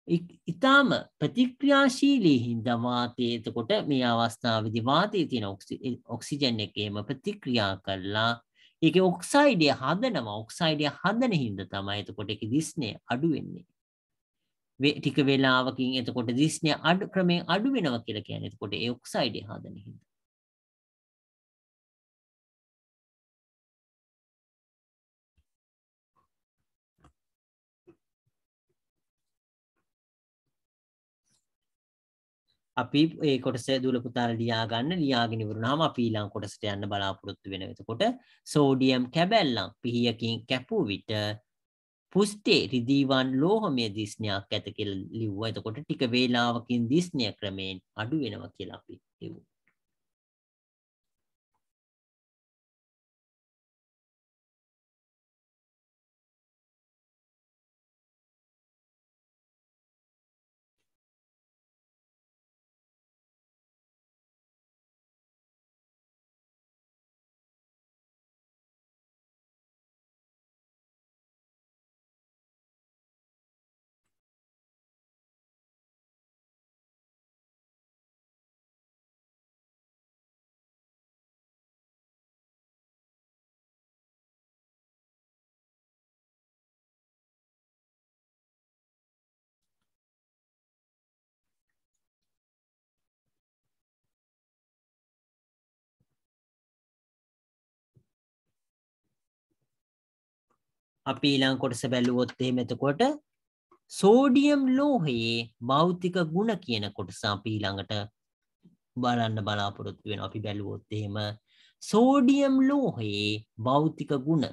ඊටාම ප්‍රතික්‍රියාශීලී හින්දා වාතය එතකොට මේ අවස්ථාවේදී වාතයේ තියෙන ඔක්සිජන් එකේම ප්‍රතික්‍රියා කරලා ඒකේ ඔක්සයිඩය හදනවා. ඔක්සයිඩය හදන හින්දා තමයි එතකොට ඒකේ දිස්නය අඩු වෙන්නේ. ටික වේලාවකින් එතකොට දිස්නය අඩු ක්‍රමයෙන් අඩු වෙනවා කියලා කියන්නේ එතකොට ඒ ඔක්සයිඩය හදන හින්දා. අපි ඒ කොටස දුල පුතාලා ලියා ගන්න. ලියාගෙන ඉවරුනහම අපි ඊළඟ කොටසට යන්න බලාපොරොත්තු වෙනවා. එතකොට සෝඩියම් කැබැල්ලක් පිහියකින් කැපුව විට පුෂ්ඨේ රිදීවන් ලෝහමය දිස්නයක් ඇත කියලා ලිව්වා. එතකොට ටික වේලාවකින් දිස්නය ක්‍රමයෙන් අඩු වෙනවා කියලා අපි ලිව්වා. අපි ඊළඟ කොටස බැලුවොත් එහෙම එතකොට සෝඩියම් ලෝහයේ භෞතික ගුණ කියන කොටස අපි ඊළඟට බලන්න බලාපොරොත්තු වෙනවා. අපි බැලුවොත් එහෙම සෝඩියම් ලෝහයේ භෞතික ගුණ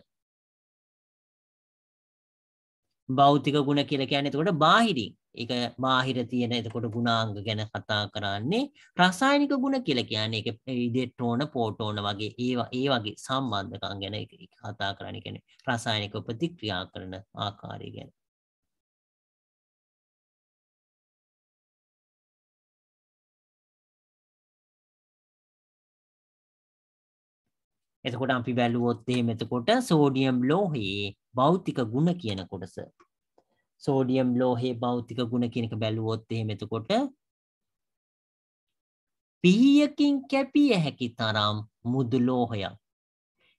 කියලා කියන්නේ එතකොට බාහිරින් ඒක බාහිර තියෙන එතකොට ගුණාංග ගැන කතා කරන්නේ. රසායනික ගුණ කියලා කියන්නේ ඒක ඉලෙක්ට්‍රෝන පොටෝන වගේ ඒ වගේ සම්බන්ධකම් ගැන කතා කරන්නේ. කියන්නේ රසායනික ප්‍රතික්‍රියා කරන ආකාරය ගැන. එතකොට අපි බැලුවොත් එහෙම එතකොට සෝඩියම් ලෝහයේ භෞතික ගුණ කියන කොටස. සෝඩියම් ලෝහයේ භෞතික ගුණ කියන එක බැලුවොත් එහෙම එතකොට පිහියකින් කැපිය හැකි තරම් මුදු ලෝහයක්.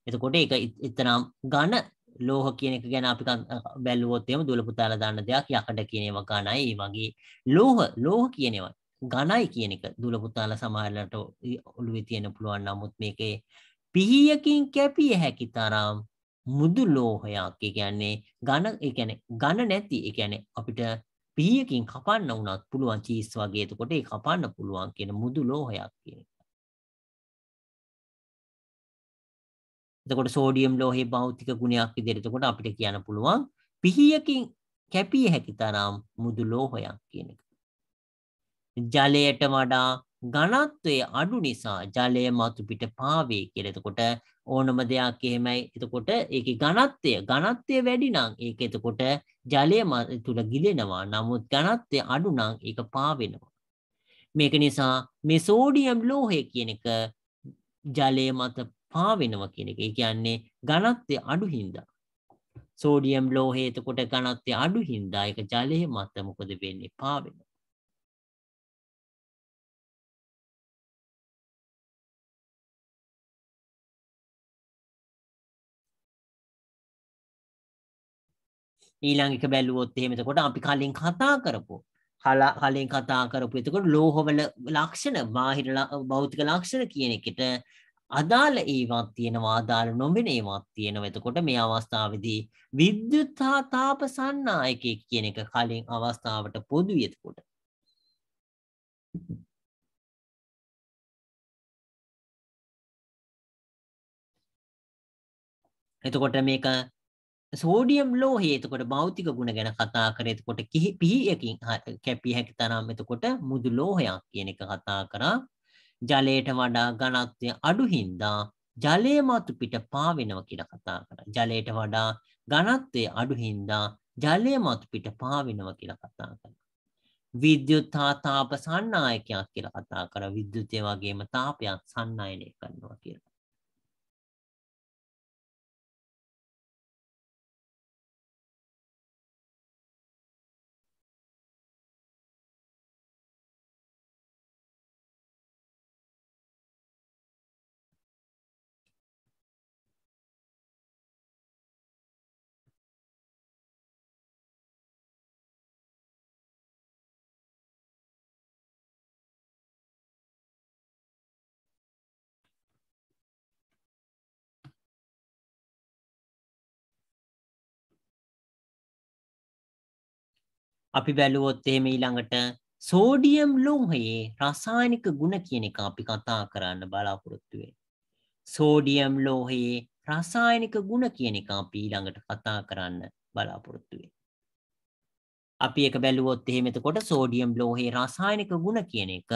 එතකොට ඒක ඊතරම් ඝන ලෝහ කියන එක ගැන අපි බැලුවොත් එහෙම දුල පුතාලා දාන්න දෙයක් යකඩ කියන ඒවා ඝනයි. ඒ වගේ ලෝහ කියන ඒවා ඝනයි කියන එක දුල පුතාලා සමහරවිට ඔළුවේ තියෙන පුළුවන්. නමුත් මේකේ පිහියකින් කැපිය හැකි තරම් මුදු ලෝහයක්. ඒ කියන්නේ ඝන නැති. ඒ කියන්නේ අපිට පිහියකින් කපන්න උනත් පුළුවන් චීස් වගේ. එතකොට ඒ කපන්න පුළුවන් කියන මුදු ලෝහයක් කියන එක. එතකොට සෝඩියම් ලෝහයේ භෞතික ගුණයක් විදිහට එතකොට අපිට කියන්න පුළුවන් පිහියකින් කැපිය හැකි තරම් මුදු ලෝහයක් කියන එක. ජලයට වඩා ඝනත්වයේ අඩු නිසා ජලය මතු පිට පාවේ කියලා. එතකොට ඕනම දෙයක් එහෙමයි. එතකොට ඒකේ ඝනත්වය වැඩි නම් ඒක එතකොට ජලය තුල ගිලෙනවා. නමුත් ඝනත්වය අඩු නම් ඒක පාවෙනවා. මේක නිසා මේ සෝඩියම් ලෝහය කියන එක ජලය මත පාවෙනවා කියන එක. ඒ කියන්නේ ඝනත්වය අඩු හින්දා. සෝඩියම් ලෝහය එතකොට ඝනත්වය අඩු හින්දා ඒක ජලය මත මොකද වෙන්නේ? පාවෙනවා. ඊළඟ එක බැලුවොත් එහෙම එතකොට අපි කලින් කතා කරපු එතකොට ලෝහවල ලක්ෂණ බාහිර භෞතික ලක්ෂණ කියන එකට අදාළ ඒවාක් තියෙනවා අදාළ නොවන ඒවාක් තියෙනවා. එතකොට මේ අවස්ථාවේදී විද්‍යුත් හා තාප සන්නායකයෙක් කියන එක කලින් අවස්ථාවට පොදුයි. එතකොට මේක සෝඩියම් ලෝහයේ එතකොට භෞතික ගුණ ගැන කතා කරේ. එතකොට පිහියකින් කැපිය හැකි තරම් එතකොට මුදු ලෝහයක් කියන එක කතා කරා. ජලයට වඩා ඝනත්වය අඩු හින්දා ජලය මතු පිට පාවෙනවා කියලා කතා කරා. ජලයට වඩා ඝනත්වය අඩු හින්දා ජලය මතු පිට පාවෙනවා කියලා කතා කරා. විද්‍යුත් හා තාප සන්නායකයක් කියලා කතා කරා. විද්‍යුතය වගේම තාපයක් සන්නායනය කරනවා කියලා. අපි බැලුවොත් එහෙම ඊළඟට සෝඩියම් ලෝහයේ රසායනික ගුණ කියන එක අපි කතා කරන්න බලාපොරොත්තු වෙන්නේ. සෝඩියම් ලෝහයේ රසායනික ගුණ කියන එක අපි ඊළඟට කතා කරන්න බලාපොරොත්තු වෙන්නේ. අපි ඒක බැලුවොත් එහෙම එතකොට සෝඩියම් ලෝහයේ රසායනික ගුණ කියන එක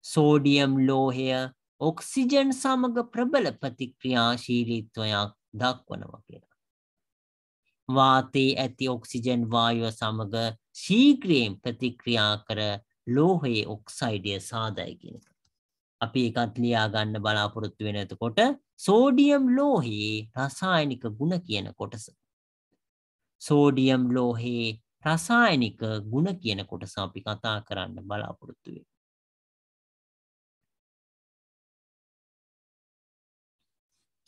සෝඩියම් ලෝහය ඔක්සිජන් සමග ප්‍රබල ප්‍රතික්‍රියාශීලීත්වයක් දක්වනවා කියලා. වාතයේ ඇති ඔක්සිජන් වායුව සමග ශීඝ්‍රයෙන් ප්‍රතික්‍රියා කර ලෝහයේ ඔක්සයිඩය සාදයි කියන එක. අපි ඒකත් ලියා ගන්න බලාපොරොත්තු වෙන එතකොට සෝඩියම් ලෝහයේ රසායනික ගුණ කියන කොටස. සෝඩියම් ලෝහයේ රසායනික ගුණ කියන කොටස අපි කතා කරන්න බලාපොරොත්තු වෙන්නේ.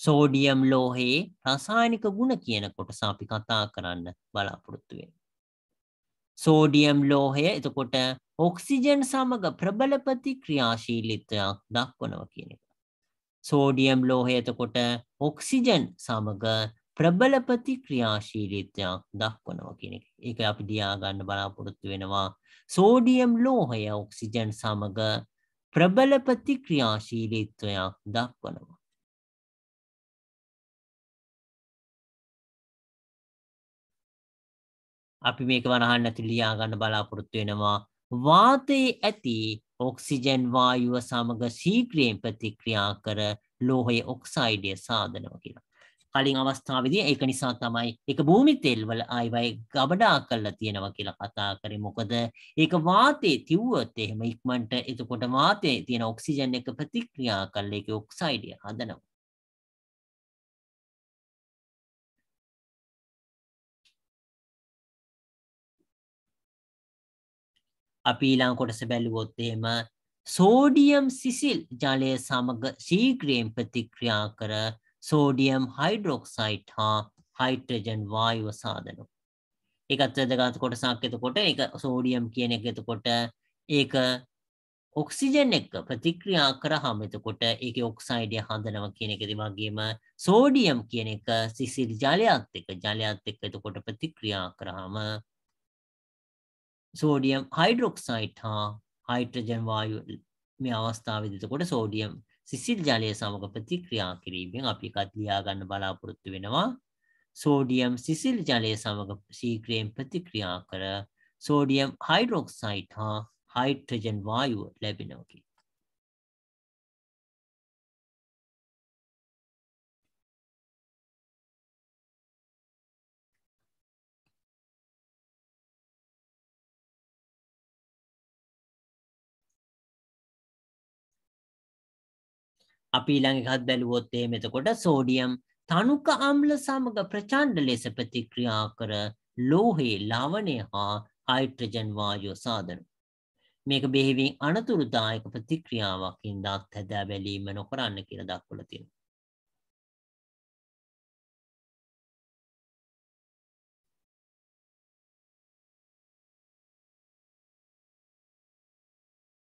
සෝඩියම් ලෝහයේ රසායනික ගුණ කියන කොටස අපි කතා කරන්න බලාපොරොත්තු වෙන්නේ. සෝඩියම් ලෝහය එතකොට ඔක්සිජන් සමග ප්‍රබල ප්‍රතික්‍රියාශීලීත්වයක් දක්වනවා කියන එක. සෝඩියම් ලෝහය එතකොට ඔක්සිජන් සමග ප්‍රබල ප්‍රතික්‍රියාශීලීත්වයක් දක්වනවා කියන එක. ඒක අපි දියා ගන්න බලාපොරොත්තු වෙනවා. සෝඩියම් ලෝහය ඔක්සිජන් සමග ප්‍රබල ප්‍රතික්‍රියාශීලීත්වයක් දක්වනවා. අපි මේක වරහන් ඇතුළේ ලියා ගන්න බලාපොරොත්තු වෙනවා. වාතයේ ඇති ඔක්සිජන් වායුව සමග ශීඝ්‍රයෙන් ප්‍රතික්‍රියා කර ලෝහයේ ඔක්සයිඩය සාදනවා කියලා. කලින් අවස්ථාවේදී ඒක නිසා තමයි ඒක භූමි තෙල් වල ආයිවයි ගබඩා කරලා තියෙනවා කියලා කතා කරේ. මොකද ඒක වාතයේ තිව්වොත් එහෙම ඉක්මනට එතකොට වාතයේ තියෙන ඔක්සිජන් එක ප්‍රතික්‍රියා කරලා ඒකේ ඔක්සයිඩය හදනවා. අපි ඊළඟ කොටස බැලුවොත් එහෙම සෝඩියම් සිසිල් ජලය සමග ශීඝ්‍රයෙන් ප්‍රතික්‍රියා කර සෝඩියම් හයිඩ්‍රොක්සයිඩ් හා හයිඩ්‍රජන් වායුව සාදනවා. ඒකත් වැදගත් කොටසක්. එතකොට ඒක සෝඩියම් කියන එක එතකොට ඒක ඔක්සිජන් එක්ක ප්‍රතික්‍රියා කරාම එතකොට ඒකේ ඔක්සයිඩය හදනවා කියන එක. ඒ වගේම සෝඩියම් කියන එක සිසිල් ජලයත් එක්ක එතකොට ප්‍රතික්‍රියා කරාම සෝඩියම් හයිඩ්‍රොක්සයිඩ් හා හයිඩ්‍රජන් වායුව මේ අවස්ථාවේදී එතකොට සෝඩියම් සිසිල් ජලය සමග ප්‍රතික්‍රියා කිරීමෙන් අපි එකක් ලියා ගන්න බලාපොරොත්තු වෙනවා. සෝඩියම් සිසිල් ජලය සමග ශීඝ්‍රයෙන් ප්‍රතික්‍රියා කර සෝඩියම් හයිඩ්‍රොක්සයිඩ් හා හයිඩ්‍රජන් වායුව ලැබෙනවා කියලා. අපි ඊළඟ එකත් බැලුවොත් එහෙම එතකොට සෝඩියම් තනුක අම්ල සමග ප්‍රචණ්ඩ ලෙස ප්‍රතික්‍රියා කර ලෝහයේ ලවණය හා හයිඩ්‍රජන් වායුව සාදනවා. මේක බෙහෙවින් අනතුරුදායක ප්‍රතික්‍රියාවක් හින්දා අත්හැදා බැලීම නොකරන්න කියලා දක්වලා තියෙනවා.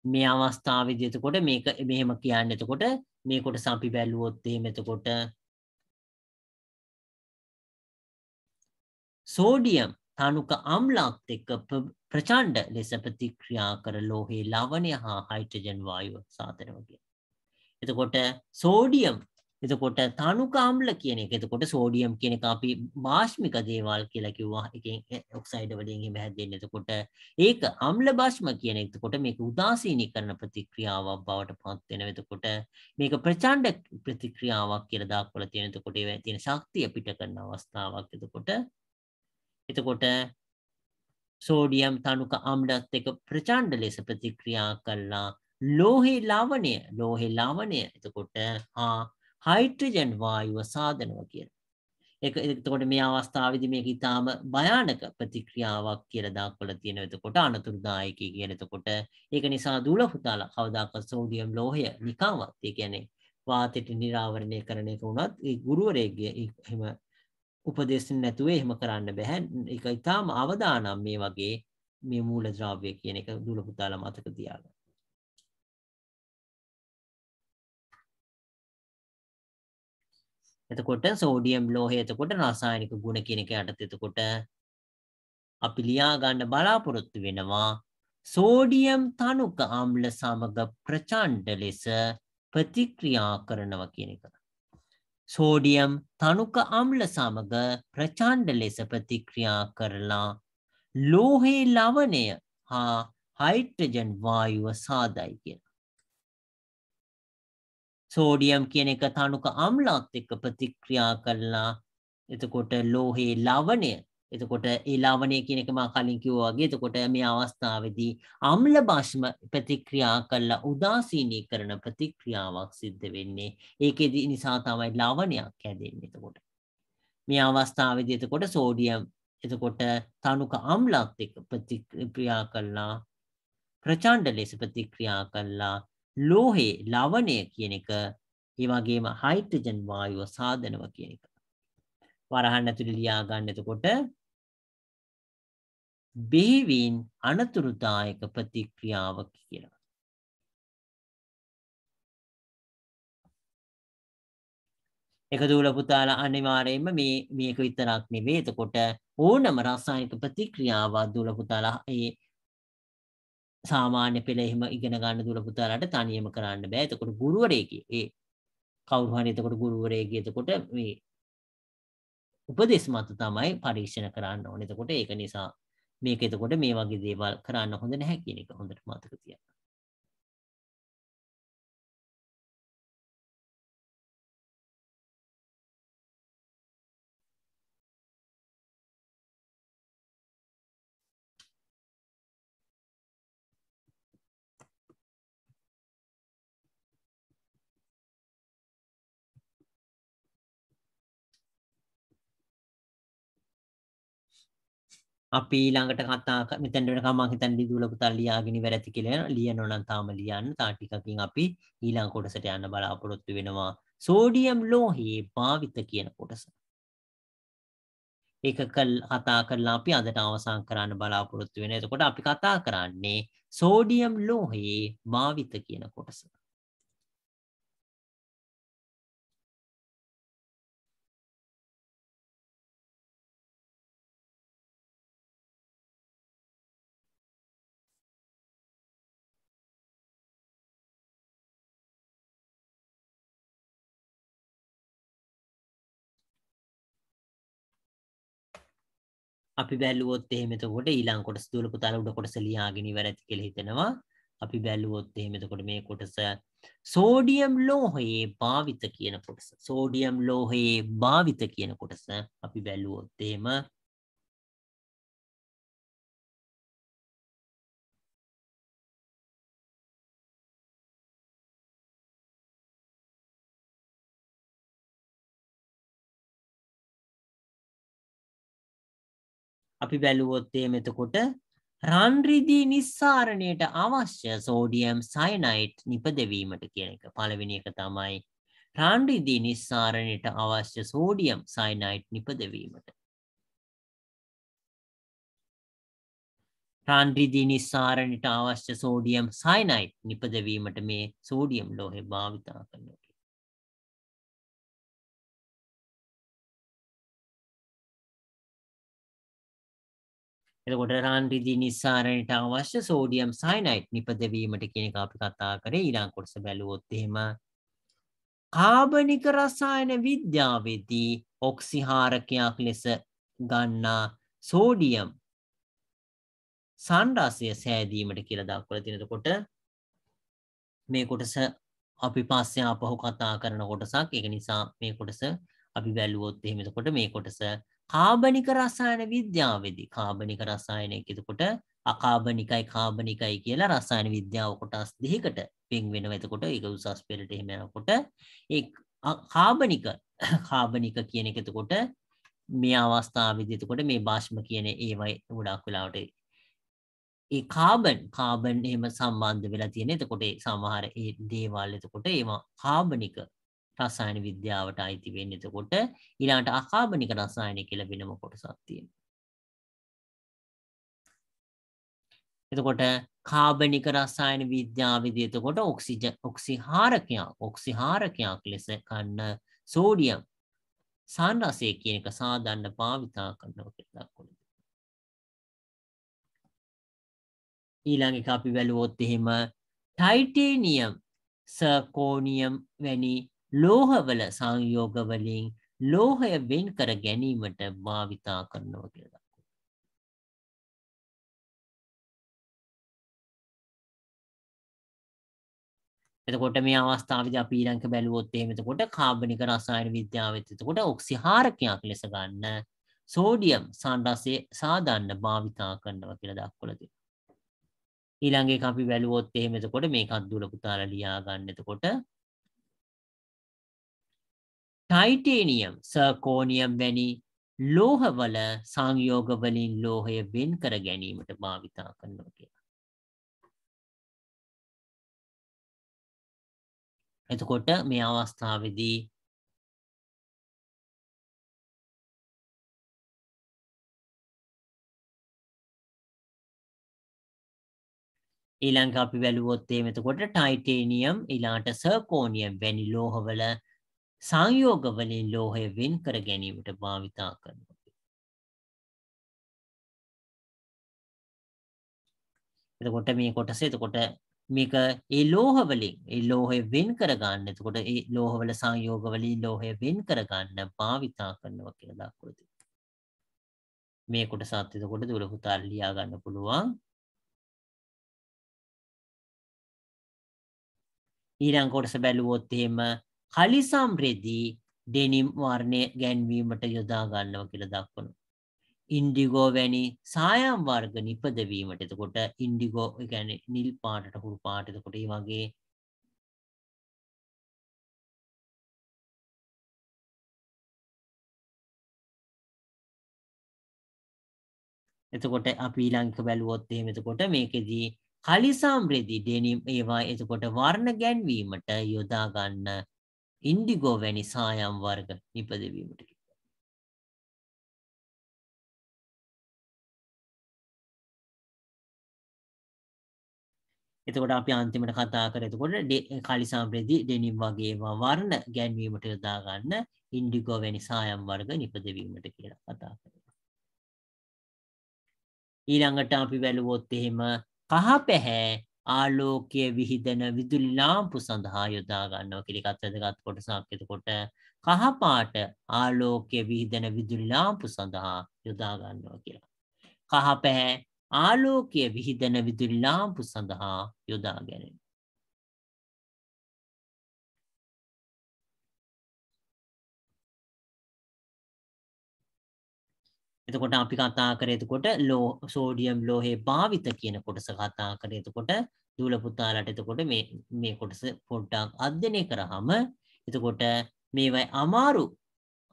මේ අවස්ථාවේදී එතකොට මේක මෙහෙම කියන්නේ එතකොට මේ කොටස අපි බැලුවොත් එහෙම එතකොට සෝඩියම් තනුක අම්ලත් එක්ක ප්‍රචණ්ඩ ලෙස ප්‍රතික්‍රියා කර ලෝහයේ ලවණය හා හයිඩ්‍රජන් වායුව සාදනවා කියන. එතකොට සෝඩියම් එතකොට තනුක අම්ල කියන එක එතකොට සෝඩියම් කියන එක අපි භාෂ්මික දේවල් කියලා කිව්වා. එකෙන් ඔක්සයිඩ් වලින් එහෙම හැදෙන්නේ. එතකොට ඒක අම්ල භාෂ්ම කියන එක. එතකොට මේක උදාසීනීකරණ ප්‍රතික්‍රියාවක් බවට පත් වෙනවා. එතකොට මේක ප්‍රචණ්ඩ ප්‍රතික්‍රියාවක් කියලා දාපුවලා තියෙන. එතකොට ඒවැ තියෙන ශක්තිය පිට කරන අවස්ථාවක්. එතකොට සෝඩියම් තනුක අම්ලත් එක්ක ප්‍රචණ්ඩ ලෙස ප්‍රතික්‍රියා කළා ලෝහේ ලවණය එතකොට හයිඩ්‍රජන් වායුව සාදනවා කියලා. එතකොට මේ අවස්ථාවේදී මේක ඊටාම භයානක ප්‍රතික්‍රියාවක් කියලා දක්වලා තියෙනවා. එතකොට අනතුරුදායකයි කියලා. එතකොට ඒක නිසා දුල පුතාලා කවදාකවත් සෝඩියම් ලෝහය නිකන්වත් ඒ කියන්නේ වාතයට නිරාවරණය කරන එක උනත් ඒ ගුරුවරයෙක්ගේ එහෙම උපදෙස් නැතුව එහෙම කරන්න බෑ. ඒක ඊටාම අවදානම් මේ වගේ මේ මූලද්‍රව්‍ය කියන එක දුල පුතාලා මතක තියාගන්න. එතකොට සෝඩියම් ලෝහය එතකොට රසායනික ගුණ කියන එක යටතේ එතකොට අපි ලියා ගන්න බලාපොරොත්තු වෙනවා සෝඩියම් තනුක අම්ල සමග ප්‍රචණ්ඩ ලෙස ප්‍රතික්‍රියා කරනවා කියන එක. සෝඩියම් තනුක අම්ල සමග ප්‍රචණ්ඩ ලෙස ප්‍රතික්‍රියා කරලා ලෝහයේ ලවණය හා හයිඩ්‍රජන් වායුව සාදයි කියන. සෝඩියම් කියන එක තනුක අම්ලත් එක්ක ප්‍රතික්‍රියා කරලා එතකොට ලෝහයේ ලවණය එතකොට ඒ ලවණය කියන එක මා කලින් කිව්වා වගේ එතකොට මේ අවස්ථාවේදී අම්ල භාෂ්ම ප්‍රතික්‍රියා කළා උදාසීනීකරණ ප්‍රතික්‍රියාවක් සිද්ධ වෙන්නේ. ඒකෙදි නිසා තමයි ලවණයක් හැදෙන්නේ. එතකොට මේ අවස්ථාවේදී එතකොට සෝඩියම් එතකොට තනුක අම්ලත් එක්ක ප්‍රතික්‍රියා කළා ප්‍රචණ්ඩ ලෙස ප්‍රතික්‍රියා කළා ලෝහේ ලවණය කියන එක ඒ වගේම හයිඩ්‍රජන් වායුව සාදනවා කියන එක. වරහන් ඇතුළේ ලියා ගන්න එතකොට බෙහෙවින් අනතුරුදායක ප්‍රතික්‍රියාවක් කියලා. ඒක දුවල පුතාලා අනිවාර්යයෙන්ම මේක විතරක් නෙවෙයි. එතකොට ඕනම රසායනික ප්‍රතික්‍රියාවක් දුවල පුතාලා ඒ සාමාන්‍ය පෙළ එහෙම ඉගෙන ගන්න දුවල පුතාලාට තනියම කරන්න බෑ. එතකොට ගුරුවරයෙක්ගේ ඒ කවුරු හරි එතකොට ගුරුවරයෙක්ගේ එතකොට මේ උපදෙස් මත තමයි පරීක්ෂණ කරන්න ඕනේ. එතකොට ඒක නිසා මේක එතකොට මේ වගේ දේවල් කරන්න හොඳ නැහැ කියන එක හොඳට මතක තියාගන්න. අපි ඊළඟට කතා මෙතෙන් වෙනකම් මම හිතන්නේ දුවල පුතා ලියාගෙන ඉවර ඇති කියලා ලියනවා නම් තාම ලියන්න. තා ටිකකින් අපි ඊළඟ කොටසට යන්න බලාපොරොත්තු වෙනවා. සෝඩියම් ලෝහයේ භාවිත කියන කොටස. ඒක කතා කරලා අපි අදට අවසන් කරන්න බලාපොරොත්තු වෙනවා. එතකොට අපි කතා කරන්නේ සෝඩියම් ලෝහයේ භාවිත කියන කොටස. අපි බැලුවොත් එහෙම එතකොට ඊළඟ කොටස දුවල පුතාලා උඩ කොටස ලියාගෙන ඉවර ඇති කියලා හිතනවා. අපි බැලුවොත් එහෙම එතකොට මේ කොටස සෝඩියම් ලෝහයේ භාවිත කියන කොටස. සෝඩියම් ලෝහයේ භාවිත කියන කොටස අපි බැලුවොත් එහෙම අපි බැලුවොත් එහෙම එතකොට රන් රිදී නිස්සාරණයට අවශ්‍ය සෝඩියම් සයනයිඩ් නිපදවීමට කියන එක. පළවෙනි එක තමයි රන් රිදී නිස්සාරණයට අවශ්‍ය සෝඩියම් සයනයිඩ් නිපදවීමට. රන් රිදී නිස්සාරණයට අවශ්‍ය සෝඩියම් සයනයිඩ් නිපදවීමට මේ සෝඩියම් ලෝහය භාවිතා කරනවා. එතකොට රන් රිදී නිස්සාරණයට අවශ්‍ය සෝඩියම් සයනයිඩ් නිපදවීමට කියන එක අපි කතා කරේ. ඊළඟ කොටස බැලුවොත් එහෙම කාබනික රසායන විද්‍යාවේදී ඔක්සිහාරකයක් ලෙස ගන්නා සෝඩියම් සංරසය සෑදීමට කියලා දක්වලා තියෙනකොට මේ කොටස අපි පස්සේ ආපහු කතා කරන කොටසක්. ඒක නිසා මේ කොටස අපි බැලුවොත් එහෙම එතකොට මේ කොටස කාබනික රසායන විද්‍යාවේදී කාබනික රසායනයක් එතකොට අකාබනිකයි කාබනිකයි කියලා රසායන විද්‍යාව කොටස් දෙකකට වෙන් වෙනවා. එතකොට ඒක උසස් පෙළට එහෙම යනකොට ඒ කාබනික කාබනික කියන එක එතකොට මේ අවස්ථාවේදී එතකොට මේ භාෂ්ම කියන ඒවයි ගොඩක් වෙලාවට ඒ කාබන් එහෙම සම්බන්ධ වෙලා තියෙන. එතකොට සමහර ඒ දේවල් එතකොට ඒවා කාබනික රසායන විද්‍යාවට අයිති වෙන්නේ. එතකොට ඊළඟට අකාබනික රසායන කියලා වෙනම කොටසක් තියෙනවා. එතකොට කාබනික රසායන විද්‍යාවේදී එතකොට ඔක්සිහාරකයක් ලෙස ගන්න සෝඩියම් සංරසය කියන එක සාධාරණ භාවිතා කරනවා කියලා දක්වනවා. ඊළඟ එක අපි බැලුවොත් එහෙම ටයිටේනියම් සර්කෝනියම් වැනි ලෝහවල සංයෝග වලින් ලෝහය වෙන් කර ගැනීමට භාවිතා කරනවා කියලා. එතකොට මේ අවස්ථාවේදී අපි ඊළඟ බැලුවොත් එහෙම එතකොට කාබනික රසායන විද්‍යාවෙත් එතකොට ඔක්සිහාරකයක් ලෙස ගන්න සෝඩියම් සංරසය සාධාරණ භාවිතා කරනවා කියලා දක්වලා තියෙනවා. ඊළඟ එක අපි බැලුවොත් එහෙම එතකොට මේකත් දුර පුතාලා ලියා ගන්න. එතකොට ටයිටේනියම් සර්කෝනියම් වැනි ලෝහවල සංයෝග වලින් ලෝහය වෙන් කර ගැනීමට භාවිතා කරනවා කියලා. එතකොට මේ අවස්ථාවේදී ඊළඟ අපි බැලුවොත් එහෙම එතකොට ටයිටේනියම් ඊළාට සර්කෝනියම් වැනි ලෝහවල සංයෝග වලින් ලෝහය වෙන් කර ගැනීමට භාවිතා කරනවා. එතකොට මේ කොටස එතකොට මේක ඒ ලෝහ වලින් ඒ ලෝහය වෙන් කර ගන්න. එතකොට ඒ ලෝහවල සංයෝග වලින් ලෝහය වෙන් කර ගන්න භාවිතා කරනවා කියලා දක්වලා තියෙනවා. මේ කොටසත් එතකොට දුර පුතාලා ලියා ගන්න පුළුවන්. ඊළඟ කොටස බැලුවොත් එහෙම කලිසම් රෙදි ඩෙනිම් වර්ණය ගැන්වීමට යොදා ගන්නවා කියලා දක්වනවා. ඉන්ඩිගෝ වැනි සායම් වර්ග නිපදවීමට එතකොට ඉන්ඩිගෝ කියන්නේ නිල් පාටට හුරු පාට එතකොට මේ වගේ එතකොට අපි ඊළඟ බැලුවොත් එහෙම එතකොට මේකෙදී කලිසම් රෙදි ඩෙනිම් ඒවා එතකොට වර්ණ ගැන්වීමට යොදා ගන්න ඉන්ඩිගෝ වැනි සායම් වර්ග නිපදවීමට. එතකොට අපි අන්තිමට කතා කරේ එතකොට කලිසම් රෙදි ඩෙනිම් වගේ ඒවා වර්ණ ගැන්වීමට යොදා ගන්න ඉන්ඩිගෝ වැනි සායම් වර්ග නිපදවීමට කියලා කතා කරේ. ඊළඟට අපි බැලුවොත් එහෙම කහ පැහැ ආලෝකය විහිදෙන විදුලි ලාම්පු සඳහා යොදා ගන්නවා කියලා එකත් වැදගත් කොටසක්. එතකොට කහ පාට ආලෝකය විහිදෙන විදුලි ලාම්පු සඳහා යොදා ගන්නවා කියලා. කහ පැහැ ආලෝකය විහිදෙන විදුලි ලාම්පු සඳහා යොදා ගැනීම. එතකොට අපි කතා කරේ එතකොට සෝඩියම් ලෝහයේ භාවිත කියන කොටස කතා කරේ. එතකොට දූල පුතාලට එතකොට මේ කොටස පොඩ්ඩක් අධ්‍යයනය කරාම එතකොට මේවයි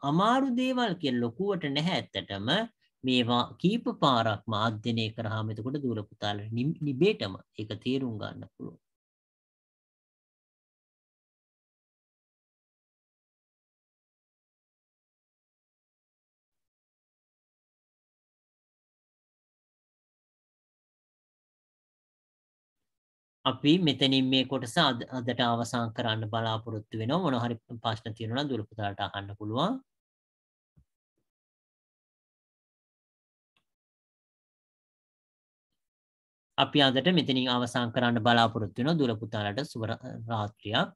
අමාරු දේවල් කියලා ලොකුවට නැහැ ඇත්තටම මේවා කීප පාරක්ම අධ්‍යයනය කරාම එතකොට දූල පුතාලට නිබේටම ඒක තේරුම් ගන්න පුළුවන්. අපි මෙතනින් මේ කොටස අදට අවසන් කරන්න බලාපොරොත්තු වෙනවා. මොන හරි ප්‍රශ්න තියෙනවා නම් දූල පුතාලට අහන්න පුළුවන්. අපි අදට මෙතනින් අවසන් කරන්න බලාපොරොත්තු වෙනවා. දූල පුතාලට සුබ රාත්‍රියක්.